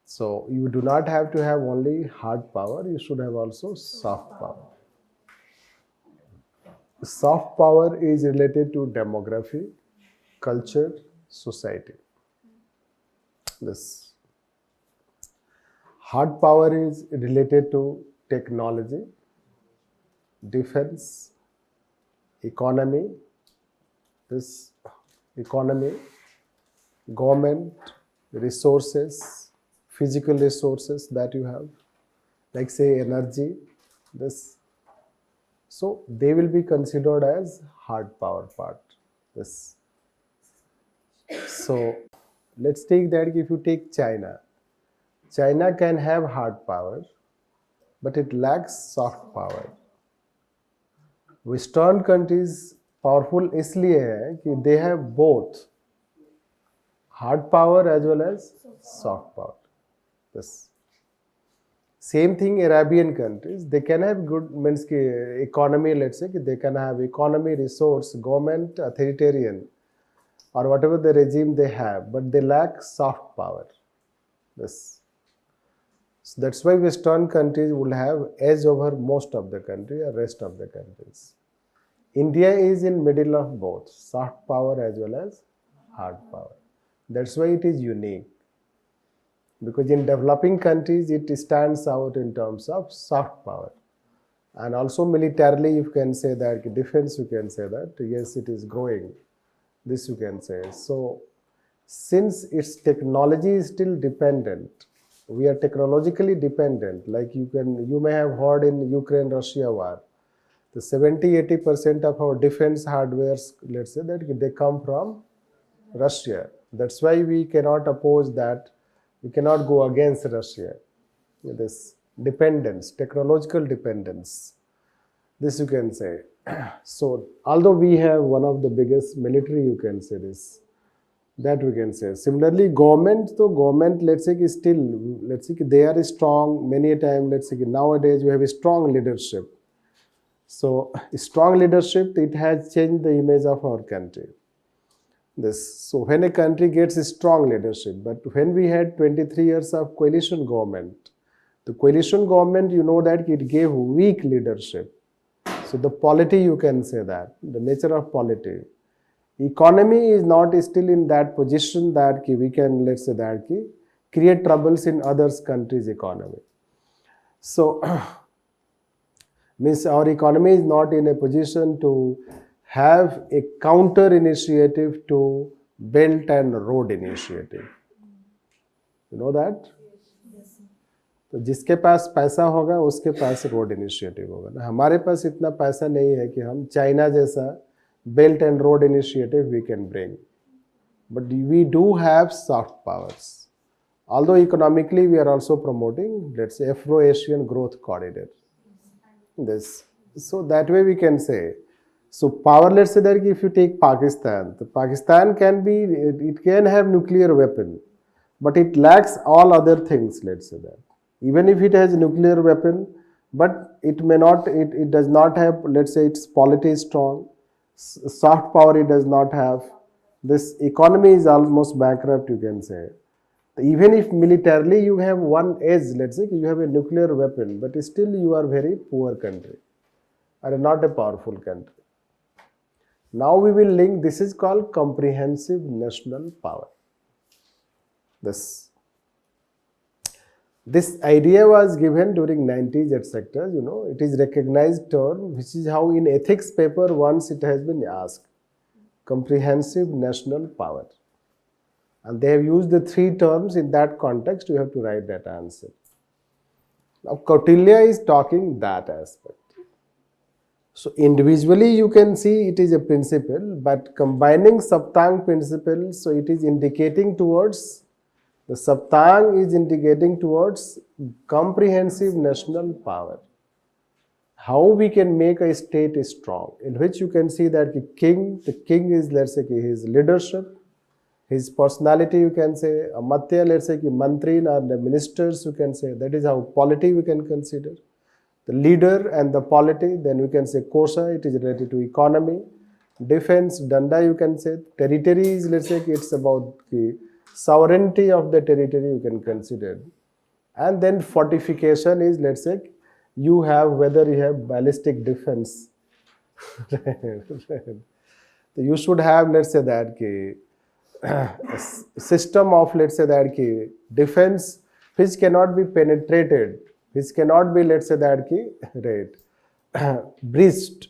So you do not have to have only hard power, you should have also soft power. Soft power is related to demography, culture, society. This. Hard power is related to technology, defense, economy, this economy, government, resources, physical resources that you have, like say energy, this. So they will be considered as hard power part. This. So let's take that if you take China. China can have hard power, but it lacks soft power. Western countries powerful इसलिए है कि they have both hard power as well as soft power. This. Same thing Arabian countries, they can have good means ki economy, let's say they can have economy, resource, government, authoritarian or whatever the regime they have, but they lack soft power. This. So that's why Western countries will have edge over most of the country or rest of the countries. India is in middle of both, soft power as well as hard power. That's why it is unique. Because in developing countries, it stands out in terms of soft power. And also militarily, you can say that, defense, you can say that, yes, it is growing. This you can say. So, since its technology is still dependent, we are technologically dependent, like you may have heard in Ukraine-Russia war, the 70-80% of our defense hardwares, let's say that they come from Russia. That's why we cannot oppose that. We cannot go against Russia. This dependence, technological dependence. This you can say. So, although we have one of the biggest military, you can say this. That we can say. Similarly, government, let's say, still, let's say, they are strong many a time. Let's say, nowadays we have a strong leadership. So strong leadership, it has changed the image of our country. So when a country gets a strong leadership, but when we had 23 years of coalition government, the coalition government, you know that it gave weak leadership. So the polity, you can say that, the nature of polity. Economy is not still in that position that we can, let's say that, create troubles in others countries' economy. So means our economy is not in a position to have a counter initiative to Belt and Road Initiative. You know that? तो जिसके पास पैसा होगा उसके पास road initiative होगा ना. हमारे पास इतना पैसा नहीं है कि हम चाइना जैसा belt and road initiative we can bring, but we do have soft powers. Although economically we are also promoting, let's say, Afro-Asian growth corridor. This, so that way we can say. So power, let's say that if you take Pakistan, the Pakistan can be, it can have nuclear weapon, but it lacks all other things, let's say that. Even if it has a nuclear weapon, but it may not, it does not have, let's say, its polity is strong, soft power it does not have. This economy is almost bankrupt, you can say. Even if militarily you have one edge, let's say you have a nuclear weapon, but still you are very poor country or not a powerful country. Now we will link, this is called comprehensive national power. This idea was given during 90s, etc. You know, it is recognized term, which is how in ethics paper once it has been asked. Comprehensive national power. And they have used the three terms in that context, you have to write that answer. Now Kautilya is talking that aspect. So individually you can see it is a principle, but combining Saptanga principles, so it is indicating towards, the Saptanga is indicating towards comprehensive national power. How we can make a state strong, in which you can see that the king is, let's say, his leadership, his personality, you can say, Amatya, let's say, mantri or the ministers, you can say, that is how polity we can consider. The leader and the polity, then we can say kosha, it is related to economy. Defense, danda, you can say. Territory is, let's say, it's about the sovereignty of the territory, you can consider. And then fortification is, let's say, you have, whether you have ballistic defense. You should have, let's say, that a system of, let's say, that defense which cannot be penetrated, which cannot be, let's say, that breached.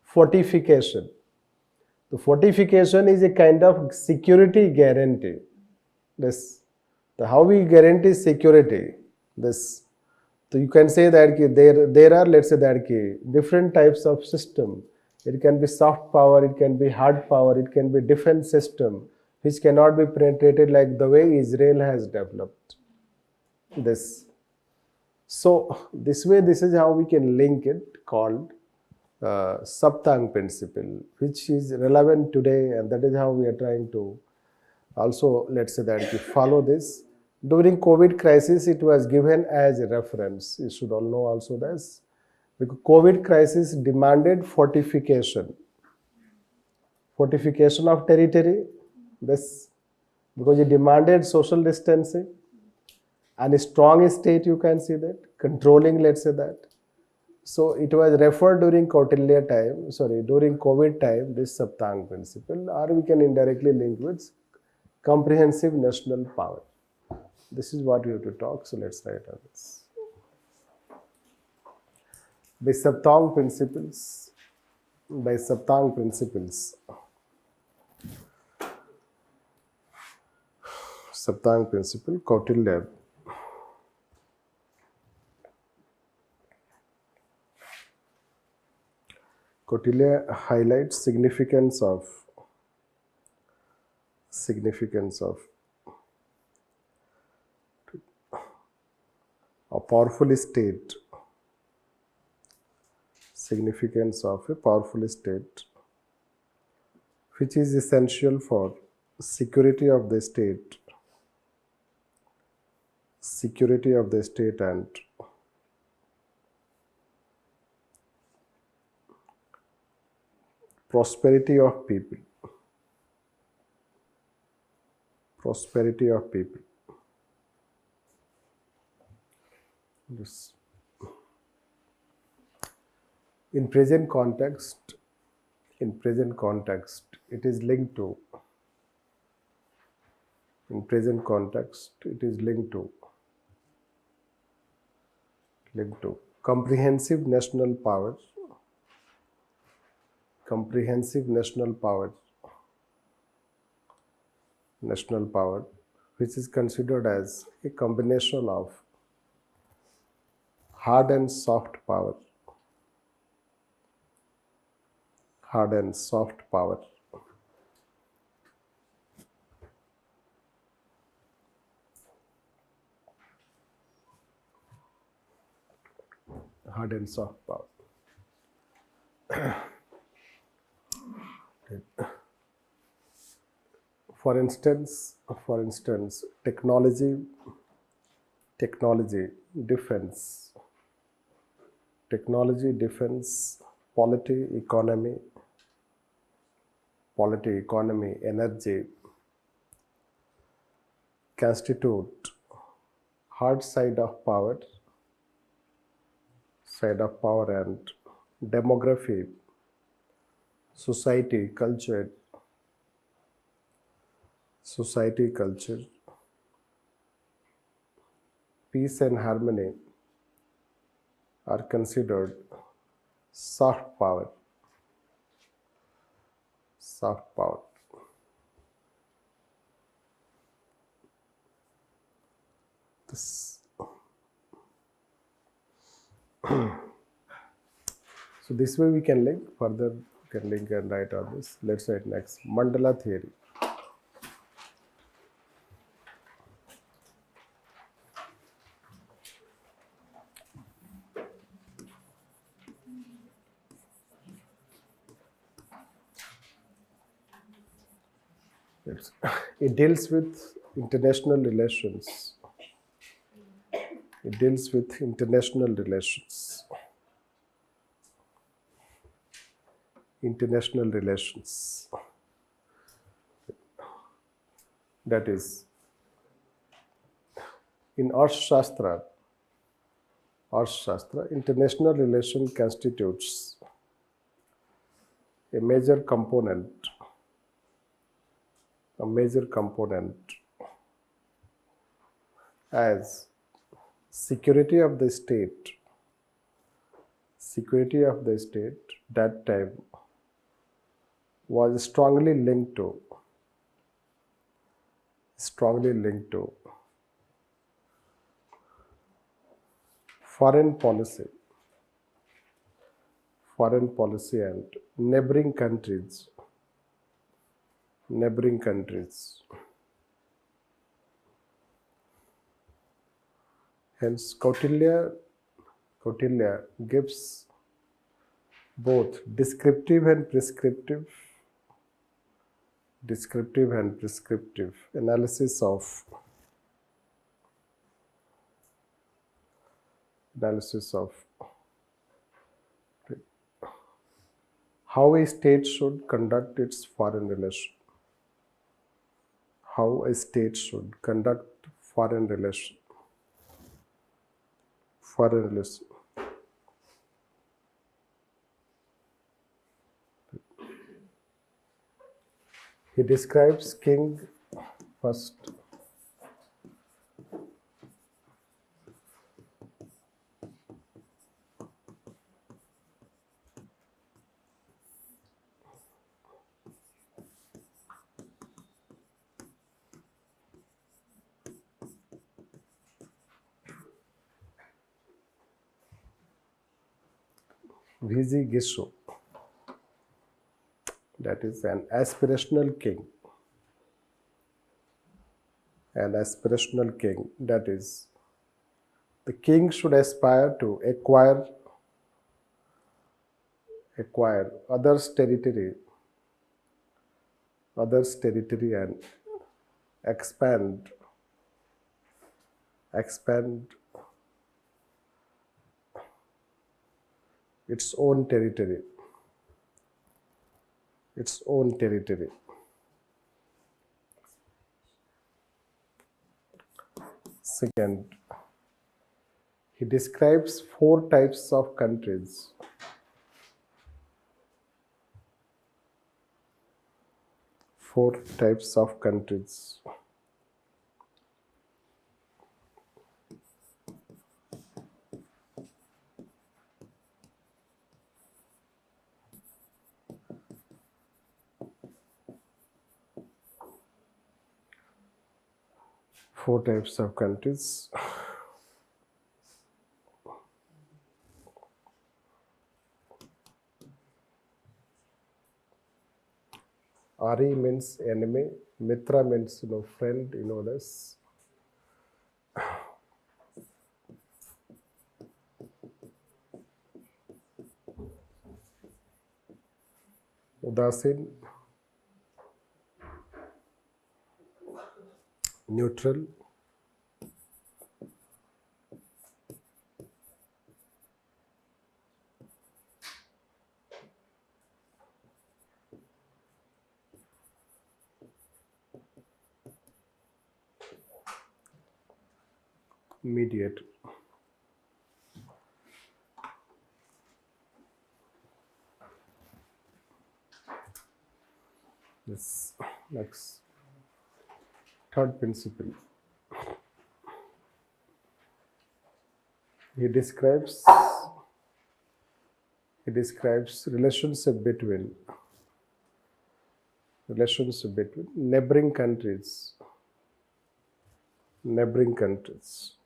Fortification. The fortification is a kind of security guarantee. How we guarantee security. So you can say that there are, let's say, that different types of system. It can be soft power, it can be hard power, it can be defense system, which cannot be penetrated like the way Israel has developed. So this way, this is how we can link it, called Saptanga principle, which is relevant today, and that is how we are trying to also, let's say, that follow this. During COVID crisis, it was given as a reference. You should all know also this. Because COVID crisis demanded fortification of territory, because it demanded social distancing and a strong state, you can see that, controlling, let's say that. So it was referred during Kautilya time, during COVID time, this Saptanga principle, or we can indirectly link with comprehensive national power. This is what we have to talk, so let's write on this. By Saptanga principles, Saptanga principle, Kautilya. Kautilya highlights significance of a powerful state. Significance of a powerful state, which is essential for security of the state, and prosperity of people. Prosperity of people. Yes. In present context, it is linked to. In present context, it is linked to comprehensive national power, which is considered as a combination of hard and soft power. Hard and soft power. Hard and soft power. For instance, technology, defense, polity, economy, energy constitute hard side of power and demography, society, culture, peace and harmony are considered soft power. This. So this way we can link further, and write on this. Let's write next. Mandala theory. It deals with international relations. International relations. That is, in Arthashastra, international relation constitutes a major component as security of the state that time was strongly linked to foreign policy and neighboring countries. Hence, Kautilya gives both descriptive and prescriptive analysis of how a state should conduct its foreign relation. He describes king first. Visi Gishu, that is an aspirational king. That is, the king should aspire to acquire others' territory and expand its own territory. its own territory. Second, he describes 4 types of countries. Four types of countries. Four types of countries. Ari means enemy, Mitra means friend, this. Udasin, neutral. Mediate. Yes. Next. Third principle. He describes relationship between neighboring countries. Neighboring countries.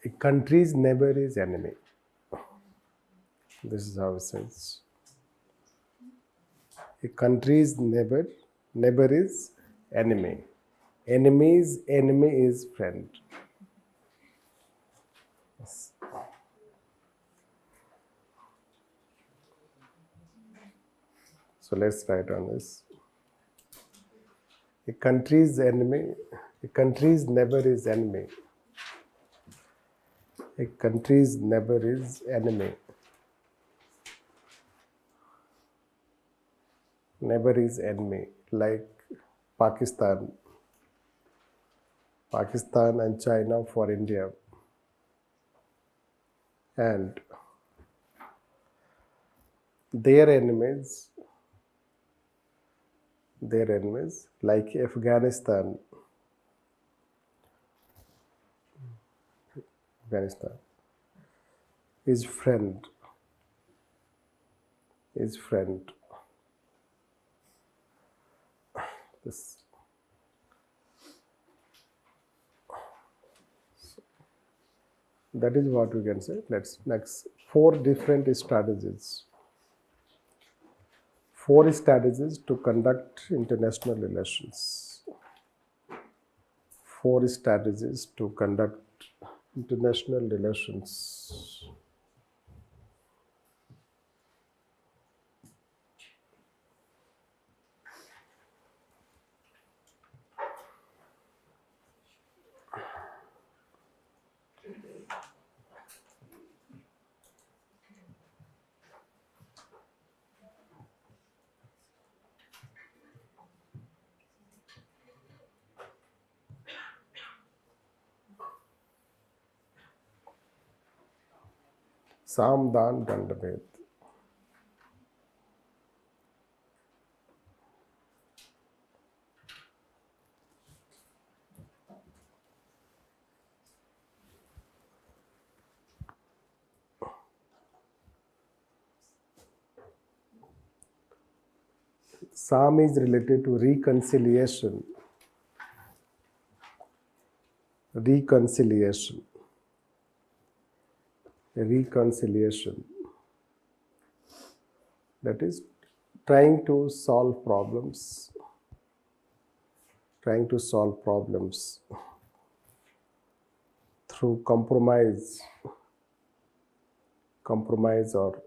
A country's neighbor is enemy. This is how it says. A country's neighbor is enemy. Enemy's enemy is friend. Yes. So let's write on this. A country's neighbor is enemy. A country's neighbor is enemy. Neighbor is enemy, like Pakistan and China for India. And their enemies like Afghanistan is friend. is friend. This. That is what we can say. Let's next 4 different strategies. 4 strategies to conduct international relations. 4 strategies to conduct international relations. साम दान दंड भेद. Sam is related to reconciliation. Reconciliation. Reconciliation. That is trying to solve problems. Trying to solve problems through compromise. Compromise or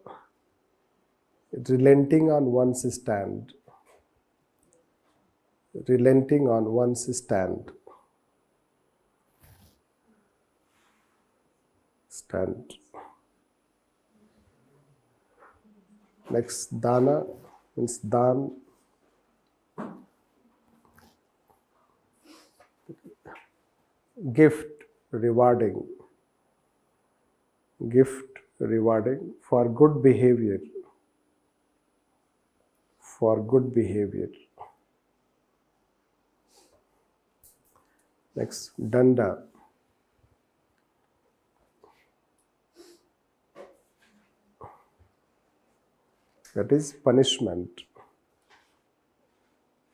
relenting on one's stand. Relenting on one's stand. Stand. Next, dana means dan. Gift, rewarding. Gift, rewarding for good behavior. For good behavior. Next, danda. That is punishment.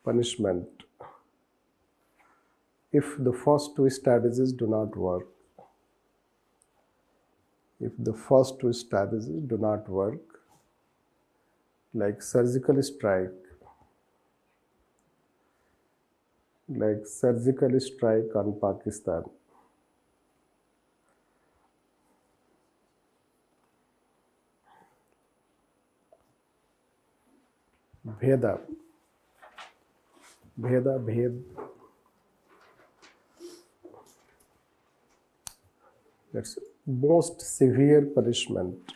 Punishment. If the first 2 strategies do not work, if the first 2 strategies do not work, like surgical strike, on Pakistan. Bheda. Bheda, bhed. That's most severe punishment.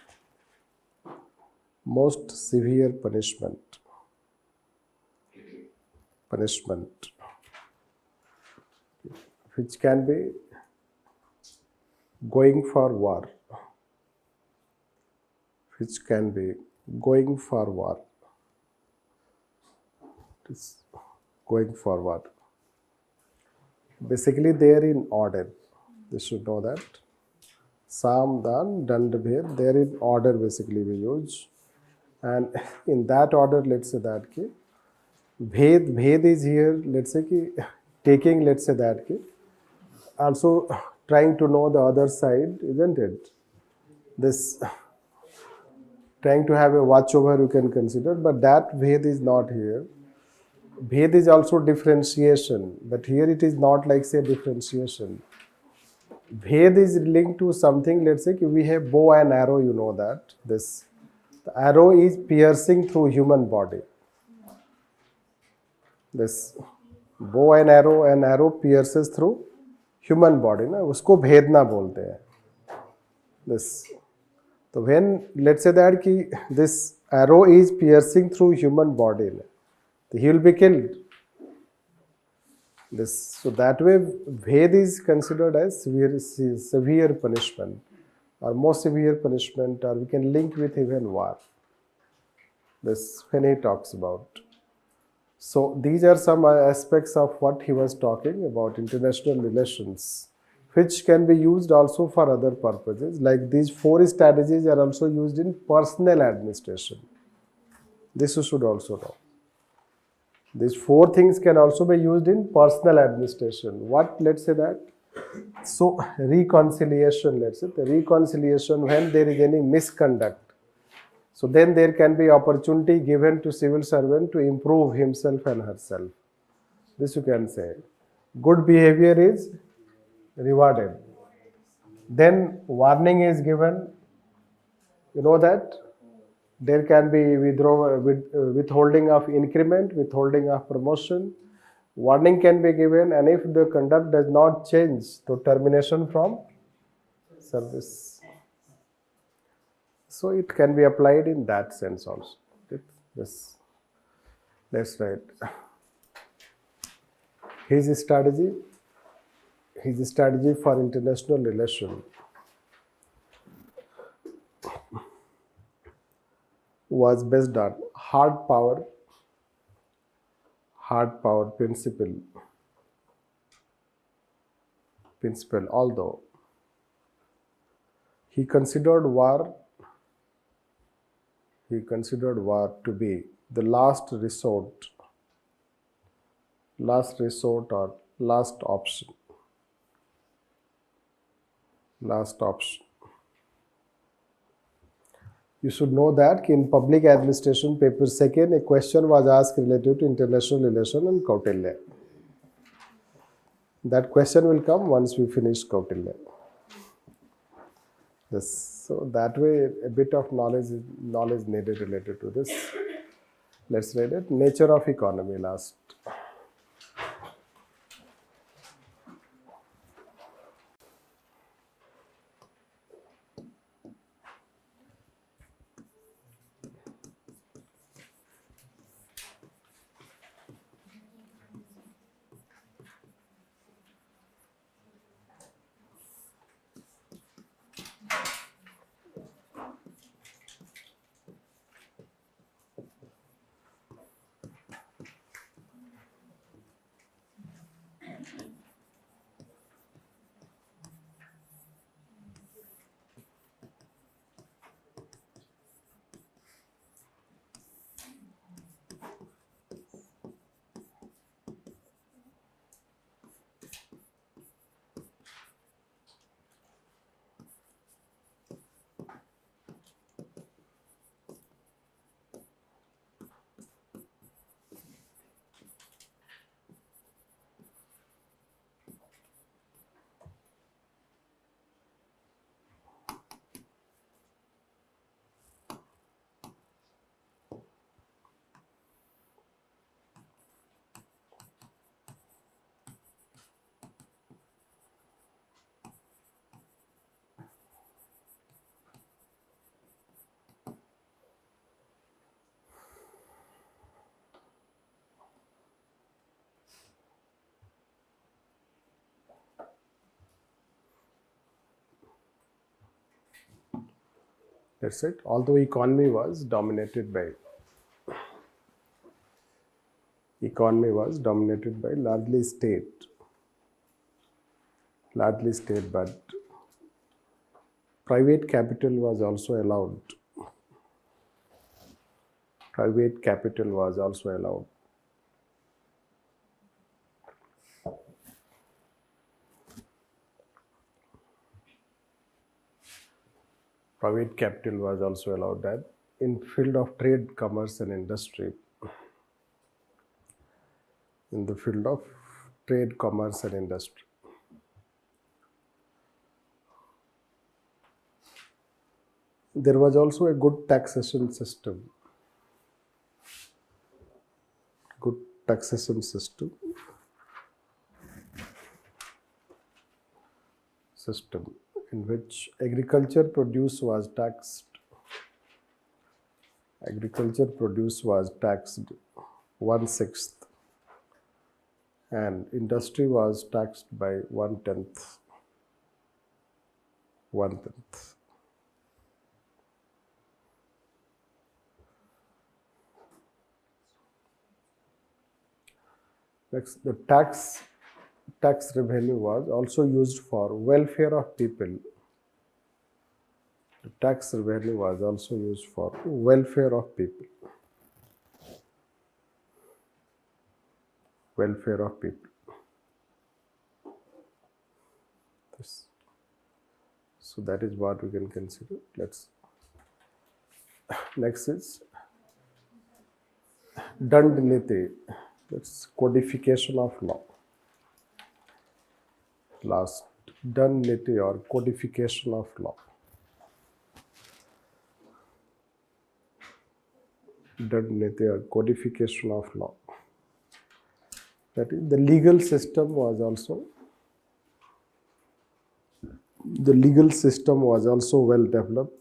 Most severe punishment. Punishment. Which can be going for war. Which can be going for war. It is going forward. Basically, they are in order. They should know that. Sam, Dan, Dand, Bhed, they are in order basically we use. And in that order, let's say that ki Bhed is here, let's say ki taking, let's say that ki also trying to know the other side, isn't it? This trying to have a watch over you can consider, but that Bhed is not here. Bhed is also differentiation, but here it is not like say differentiation. Bhed is linked to something, let's say we have bow and arrow, you know that. The arrow is piercing through human body. This bow and arrow pierces through human body. Na? Usko bhedna bolte hai. This. So when, let's say that ki this arrow is piercing through human body, he will be killed. So that way, Bhed is considered as severe punishment, or most severe punishment, or we can link with even war. This when he talks about. So these are some aspects of what he was talking about international relations, which can be used also for other purposes. Like these 4 strategies are also used in personal administration. This you should also know. These four things can also be used in personal administration. What? Let's say that. So reconciliation, let's say the reconciliation when there is any misconduct. So then there can be opportunity given to civil servant to improve himself and herself. This you can say. Good behavior is rewarded. Then warning is given. You know that there can be withholding of increment, withholding of promotion. Warning can be given, and if the conduct does not change, so termination from service. So it can be applied in that sense also. Yes, that's right. His strategy for international relation was based on hard power principle, although he considered war to be the last resort or last option. You should know that in public administration paper 2, a question was asked related to international relation and Kautilya. That question will come once we finish Kautilya. Yes. So that way a bit of knowledge needed related to this. Let's read it. Nature of economy last. That's it. Although economy was dominated by largely state, but private capital was also allowed. Private capital was also allowed. Private capital was also allowed that in field of trade, commerce and industry. In the field of trade, commerce and industry. There was also a good taxation system. Good taxation system in which agriculture produce was taxed. Agriculture produce was taxed 1/6, and industry was taxed by 1/10. Next, the tax revenue was also used for welfare of people. The tax revenue was also used for welfare of people. welfare of people. This. So that is what we can consider. Next is Dand Niti. That's codification of law. Last, Dand Niti or codification of law. Dand Niti or codification of law. That is, the legal system was also well developed.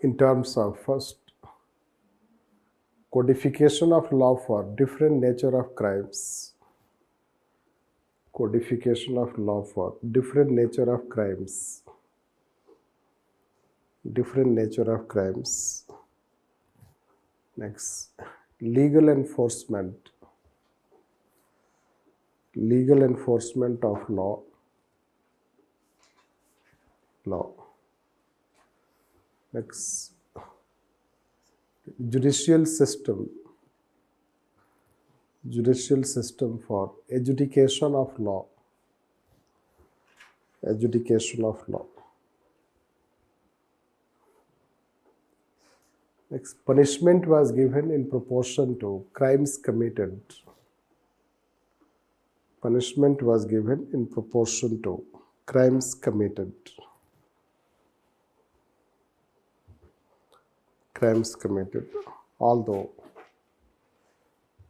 In terms of first, codification of law for different nature of crimes. Codification of law for different nature of crimes. Different nature of crimes. Next, legal enforcement. Legal enforcement of law. Next, judicial system for adjudication of law. Next, punishment was given in proportion to crimes committed. Punishment was given in proportion to crimes committed. Although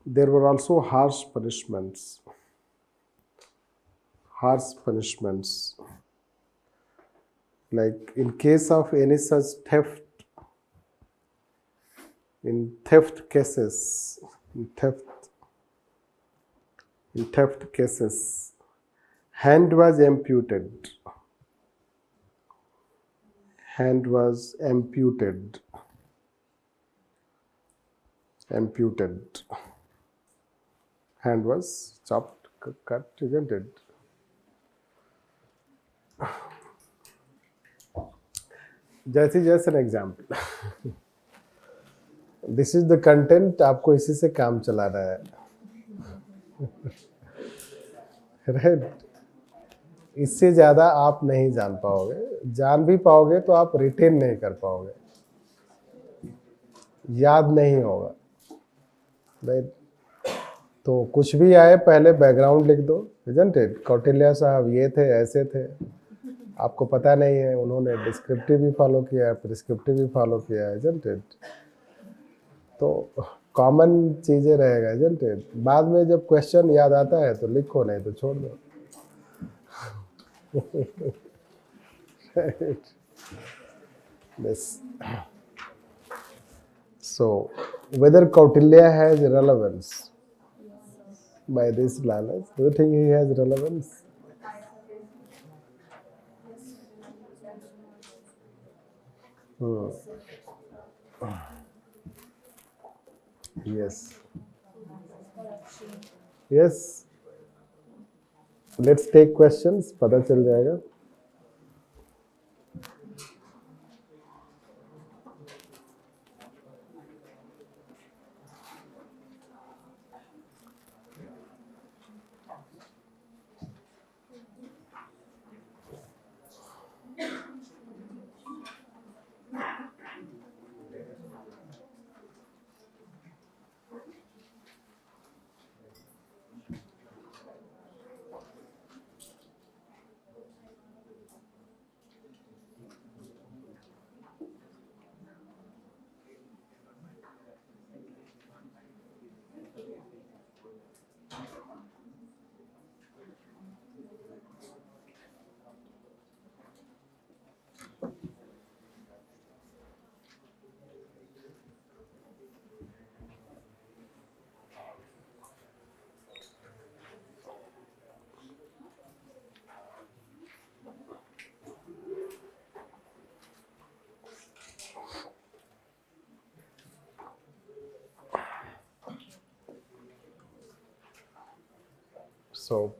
there were also harsh punishments. Like in case of any such theft, in theft cases, hand was amputated. Hand was amputated. Hand was chopped, cut, isn't it? Just an example. This is the content, आपको इसी से काम चलाना है. Right? इससे ज़्यादा आप नहीं जान पाओगे. जान भी पाओगे तो आप रिटेन नहीं कर पाओगे. याद नहीं होगा. Right? तो कुछ भी आए पहले बैकग्राउंड लिख दो. Isn't it? कौटिल्य साहब ये थे, ऐसे थे. आपको पता नहीं है, उन्होंने डिस्क्रिप्टिव भी फॉलो किया, प्रिस्क्रिप्टिव भी फॉलो किया. Isn't it? तो कॉमन चीज़ें रहेगा. Isn't it? बाद में जब क्वेश्चन याद आता है तो लिखो, नहीं तो छोड़ दो. Right. This. So, whether Kautilya has relevance by this language? Do you think he has relevance? Yes. Yes. Let's take questions. पता चल जाएगा. So,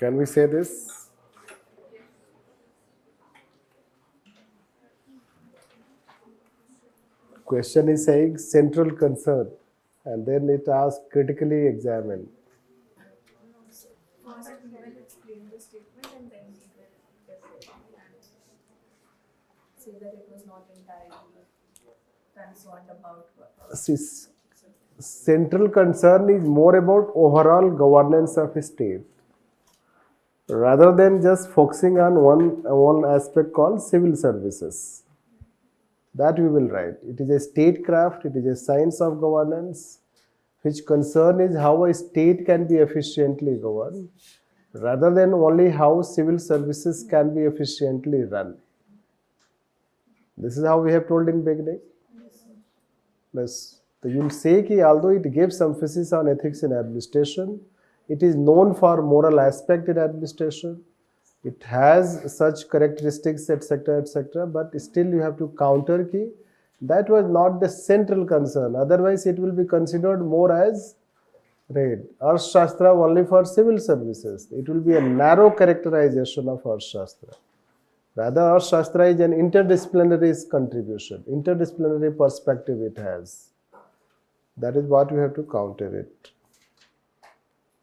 Can we say this? Question is saying central concern, and then it asks critically examine. First we will explain the statement and then we will discuss and say that it was not entirely concerned about what. See, central concern is more about overall governance of a state rather than just focusing on one aspect called civil services. That we will write. It is a statecraft, it is a science of governance, which concern is how a state can be efficiently governed rather than only how civil services can be efficiently run. This is how we have told in beginning. Yes. So you will say that although it gives emphasis on ethics in administration, it is known for moral aspect in administration. It has such characteristics, etc., but still you have to counter that that was not the central concern. Otherwise, it will be considered more as Arthashastra only for civil services. It will be a narrow characterization of Arthashastra. Rather, Arthashastra is an interdisciplinary contribution, interdisciplinary perspective it has. That is what we have to counter it.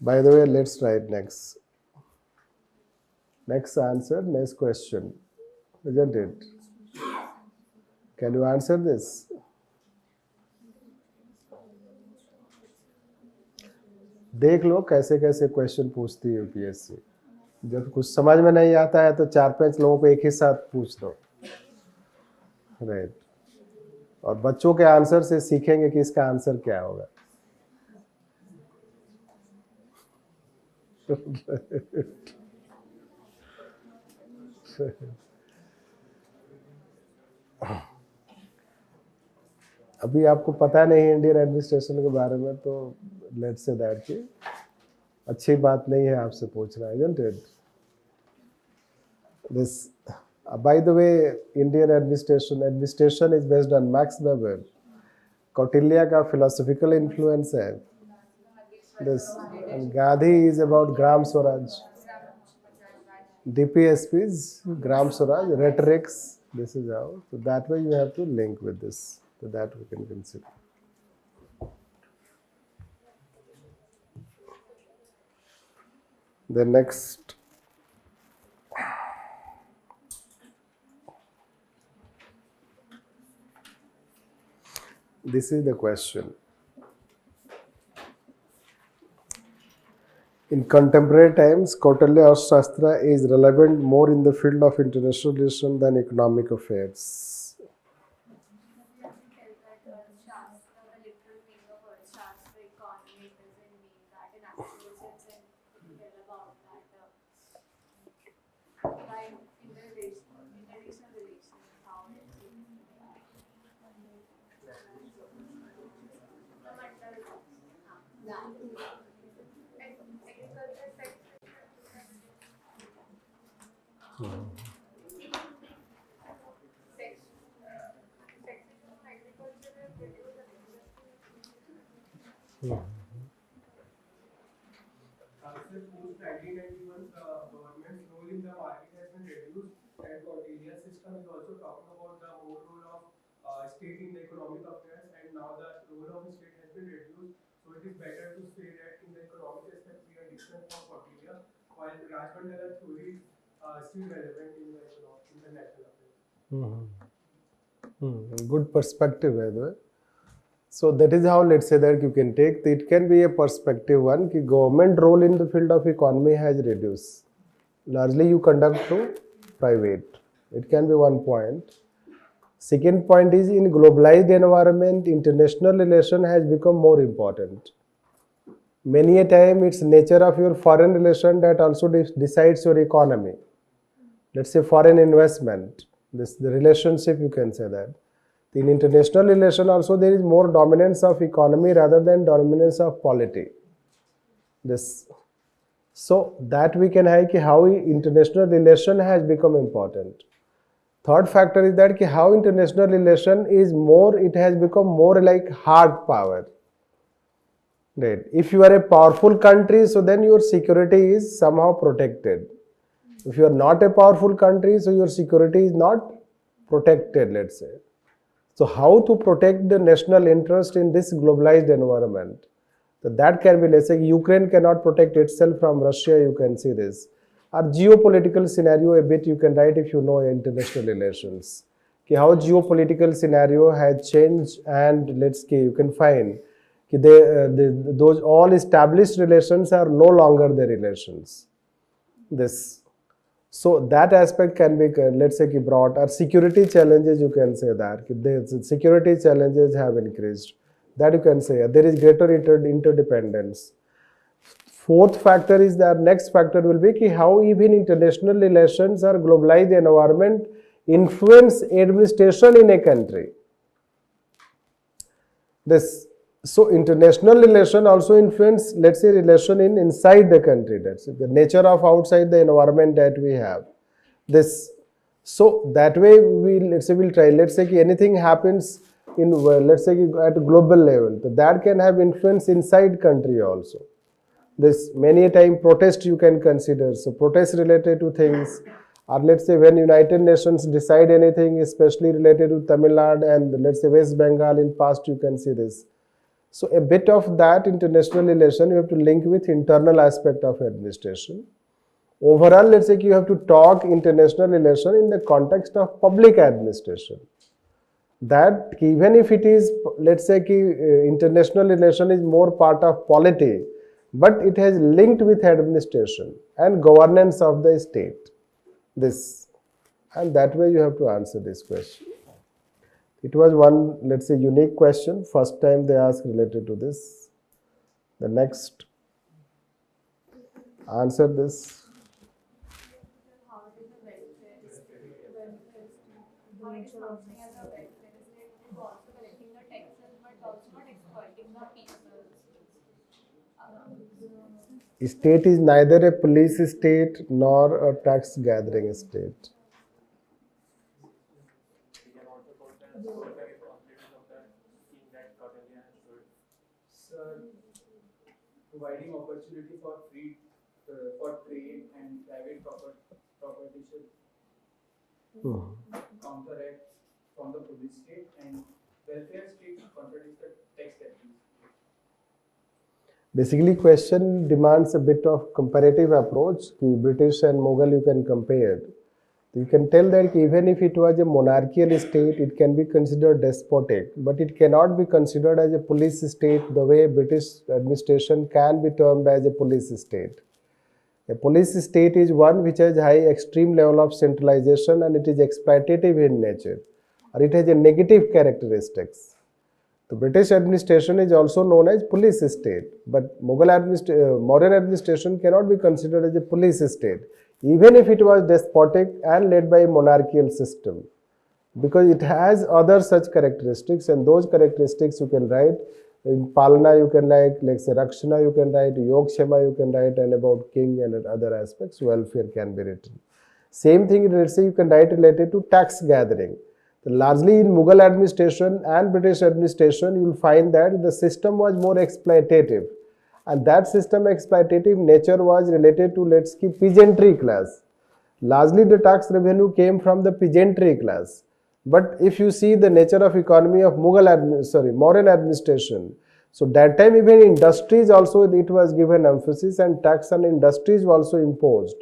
By the way, let's write next. Next answer, next question. Isn't it? Can you answer this? देख लो कैसे कैसे question पूछती है UPSC. जब कुछ समझ में नहीं आता है तो 4-5 लोगों को एक ही साथ पूछ दो. राइट. और बच्चों के आंसर से सीखेंगे कि इसका आंसर क्या होगा. अभी आपको पता नहीं है इंडियन एडमिनिस्ट्रेशन के बारे में, तो लेट्स से दैट की अच्छी बात नहीं है आपसे पूछना, isn't it? This, by the way, Indian administration is based on Max Weber. Kautilya का philosophical influence है. This, and Gandhi is about Gram Swaraj. DPSP is Gram Swaraj, rhetorics. This is how. So that way you have to link with this. So that we can consider. The next. This is the question. In contemporary times, Kautilya Arthashastra is relevant more in the field of international relations than economic affairs. Post-1991, government's role in the market has been reduced, and Kautilya system is also talking about the more role of state in the economic affairs, and now the role of the state has been reduced. So it is better to say that in the economic aspect we are different from Kautilya, while Mandala theory is still relevant in the international affairs. Good perspective, by the way. So that is how, let's say that you can take, it can be a perspective one, कि government role in the field of economy has reduced. Largely you conduct through private. It can be one point. Second point is, in globalized environment, international relation has become more important. Many a time it's nature of your foreign relation that also decides your economy. Let's say foreign investment, the relationship, you can say that. In international relation also there is more dominance of economy rather than dominance of polity. This, so that we can have how international relation has become important. Third factor is that how international relation is more, it has become more like hard power. Right. If you are a powerful country, so then your security is somehow protected. If you are not a powerful country, so your security is not protected, let's say. So how to protect the national interest in this globalized environment? So that can be, let's say, Ukraine cannot protect itself from Russia, you can see this. Our geopolitical scenario a bit you can write if you know international relations. Okay, how geopolitical scenario has changed, and let's say you can find those all established relations are no longer the relations. This. So that aspect can be, let's say, brought, or security challenges, you can say that the security challenges have increased. That you can say there is greater interdependence. Fourth factor is that next factor will be how even international relations or globalized environment influence administration in a country. This. So international relation also influence, let's say, relation in inside the country. That's the nature of outside the environment that we have. This. So that way we'll try. Let's say anything happens in, let's say, at a global level, that can have influence inside country also. This many a time protest you can consider. So protest related to things, or let's say when United Nations decide anything, especially related to Tamil Nadu and let's say West Bengal in past, you can see this. So a bit of that international relation you have to link with internal aspect of administration. Overall, let's say you have to talk international relation in the context of public administration. That even if it is, let's say, international relation is more part of polity, but it has linked with administration and governance of the state. This. And that way you have to answer this question. It was one, let's say, unique question. First time they asked related to this. The next, answer this. How did the welfare functioning as a welfare state, also collecting the taxes but also not exploiting the people? State is neither a police state nor a tax gathering state. We can also put the social responsibilities of the scheme that Kautilya has showed. Sir, providing opportunity for free for trade and private property should counteract from the police state, and welfare state contradicts the tax gathering. Basically, question demands a bit of comparative approach. The British and Mughal you can compare. You can tell that even if it was a monarchical state, it can be considered despotic, but it cannot be considered as a police state the way British administration can be termed as a police state. A police state is one which has high extreme level of centralization and it is exploitative in nature, or it has a negative characteristics. The British administration is also known as police state, but modern administration cannot be considered as a police state, even if it was despotic and led by a monarchical system, because it has other such characteristics, and those characteristics you can write in Palana, you can write, like say Rakshana you can write, Yogshema you can write, and about king and other aspects, welfare can be written. Same thing, let's say you can write related to tax gathering. Largely in Mughal administration and British administration, you will find that the system was more exploitative, and that system exploitative nature was related to, let's say, peasantry class. Largely the tax revenue came from the peasantry class. But if you see the nature of economy of modern administration, so that time even industries also it was given emphasis, and tax on industries were also imposed.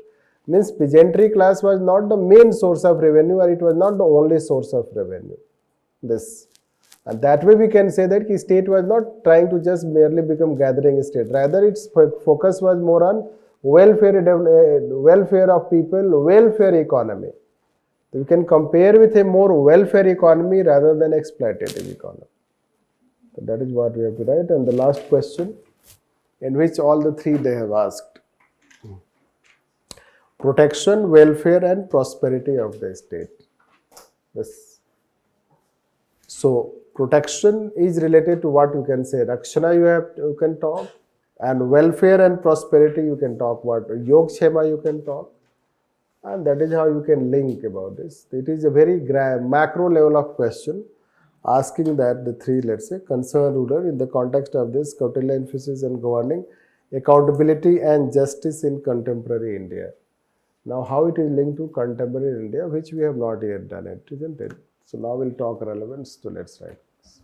Means peasantry class was not the main source of revenue, or it was not the only source of revenue. This. And that way we can say that the state was not trying to just merely become gathering state. Rather its focus was more on welfare of people, welfare economy. So we can compare with a more welfare economy rather than exploitative economy. So that is what we have to write. And the last question, in which all the three they have asked. Protection, welfare and prosperity of the state. Yes. So protection is related to what you can say. Rakshana you can talk, and welfare and prosperity you can talk what. Yogshema you can talk, and that is how you can link about this. It is a very macro level of question. asking that the three, let's say, concerned ruler in the context of this Kautilya emphasis on governing accountability and justice in contemporary India. Now, how it is linked to contemporary India, which we have not yet done it, isn't it? So now we'll talk relevance. So let's write this.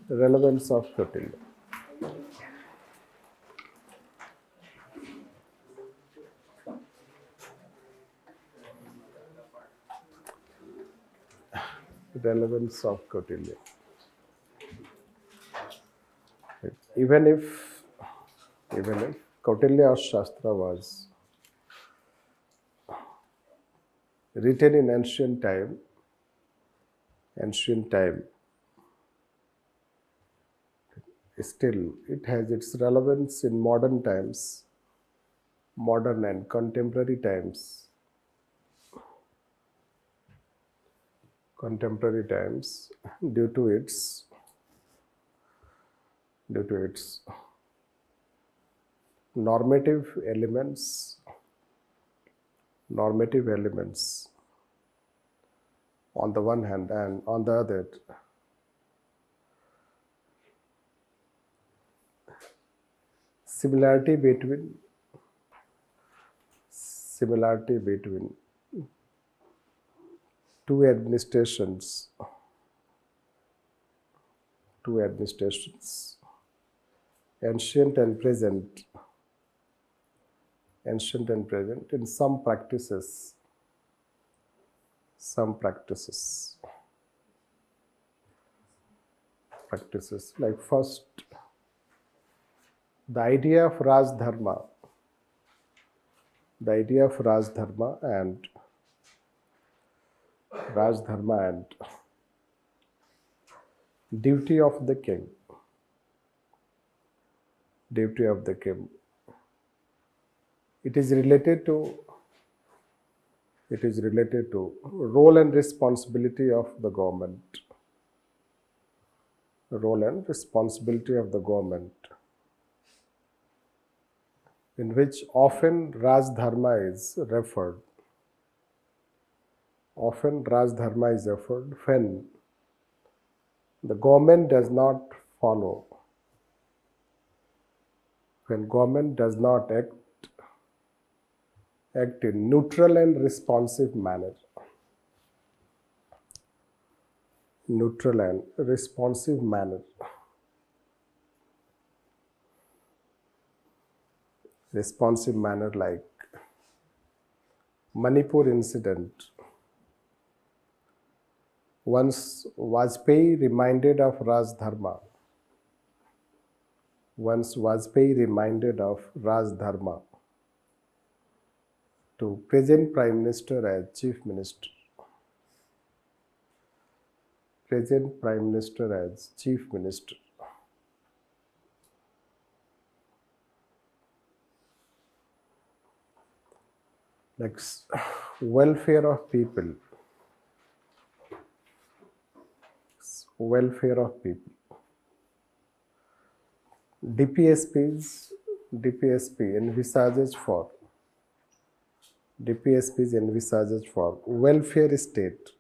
Relevance of Kautilya. Relevance of Kautilya. Even if Kautilya Arthashastra was written in ancient time, still it has its relevance in modern times, modern and contemporary times, due to its normative elements on the one hand, and on the other, similarity between two administrations, ancient and present, in some practices. Like first, the idea of Raj Dharma and duty of the king. It is related to role and responsibility of the government. In which often Raj Dharma is referred. When the government does not follow, when government does not act in neutral and responsive manner. Like Manipur incident. Once Vajpayee reminded of Raj Dharma. To present Prime Minister as Chief Minister. Next, welfare of people. DPSP envisages for welfare state.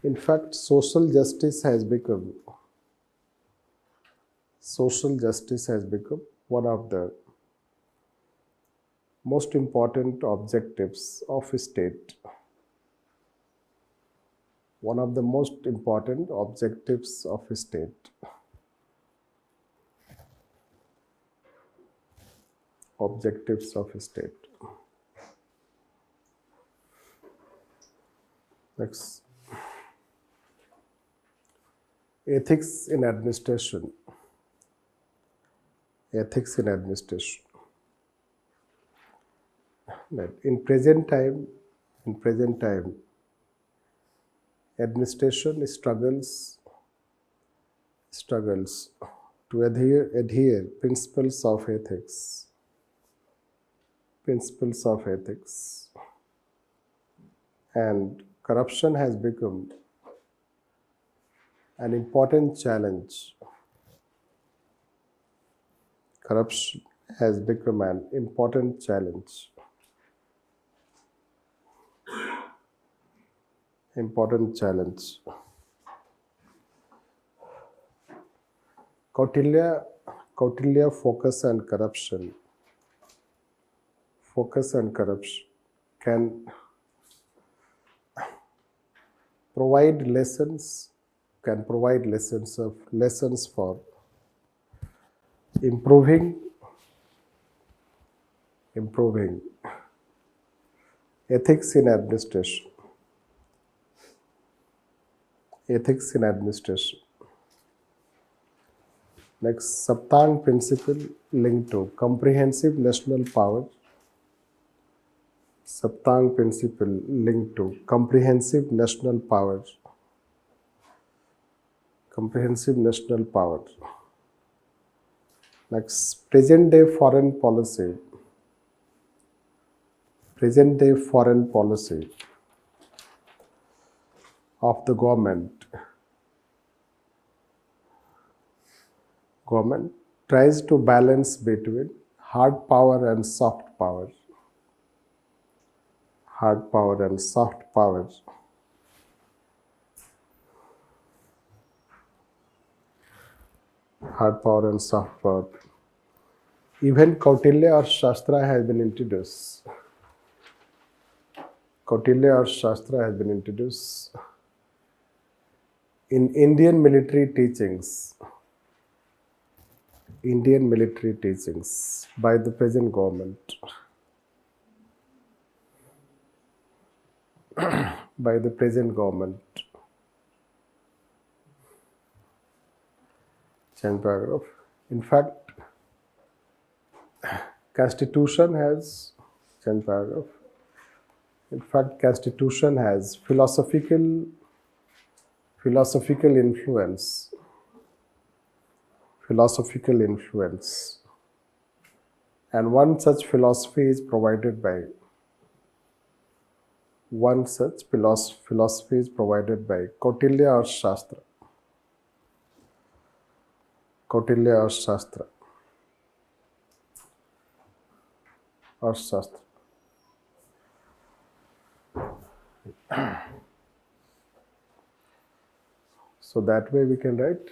In fact, social justice has become one of the most important objectives of a state. Next, ethics in administration. In present time, administration struggles to adhere principles of ethics. And corruption has become an important challenge. Important challenge. Kautilya focus and corruption. Focus and corruption can provide lessons for improving ethics in administration. Next, Saptanga principle linked to comprehensive national power. Saptanga principle linked to comprehensive national power. Next, present day foreign policy. Of the government tries to balance between hard power and soft power. Even Kautilya Arthashastra has been introduced. In Indian military teachings by the present government. Change paragraph. In fact, Constitution has philosophical influence. And one such philosophy is provided by Kautilya Arthashastra. So that way we can write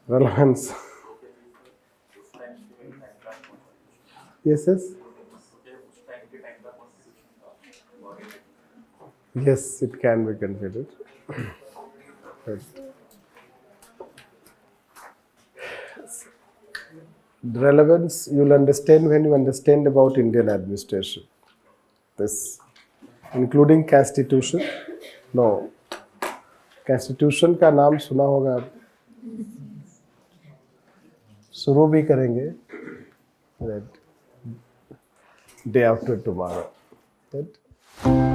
relevance. Yes. Yes, it can be considered. Right. Relevance you'll understand when you understand about Indian administration. This, including Constitution. No, Constitution का नाम सुना होगा आप, शुरू भी करेंगे day after tomorrow. Right?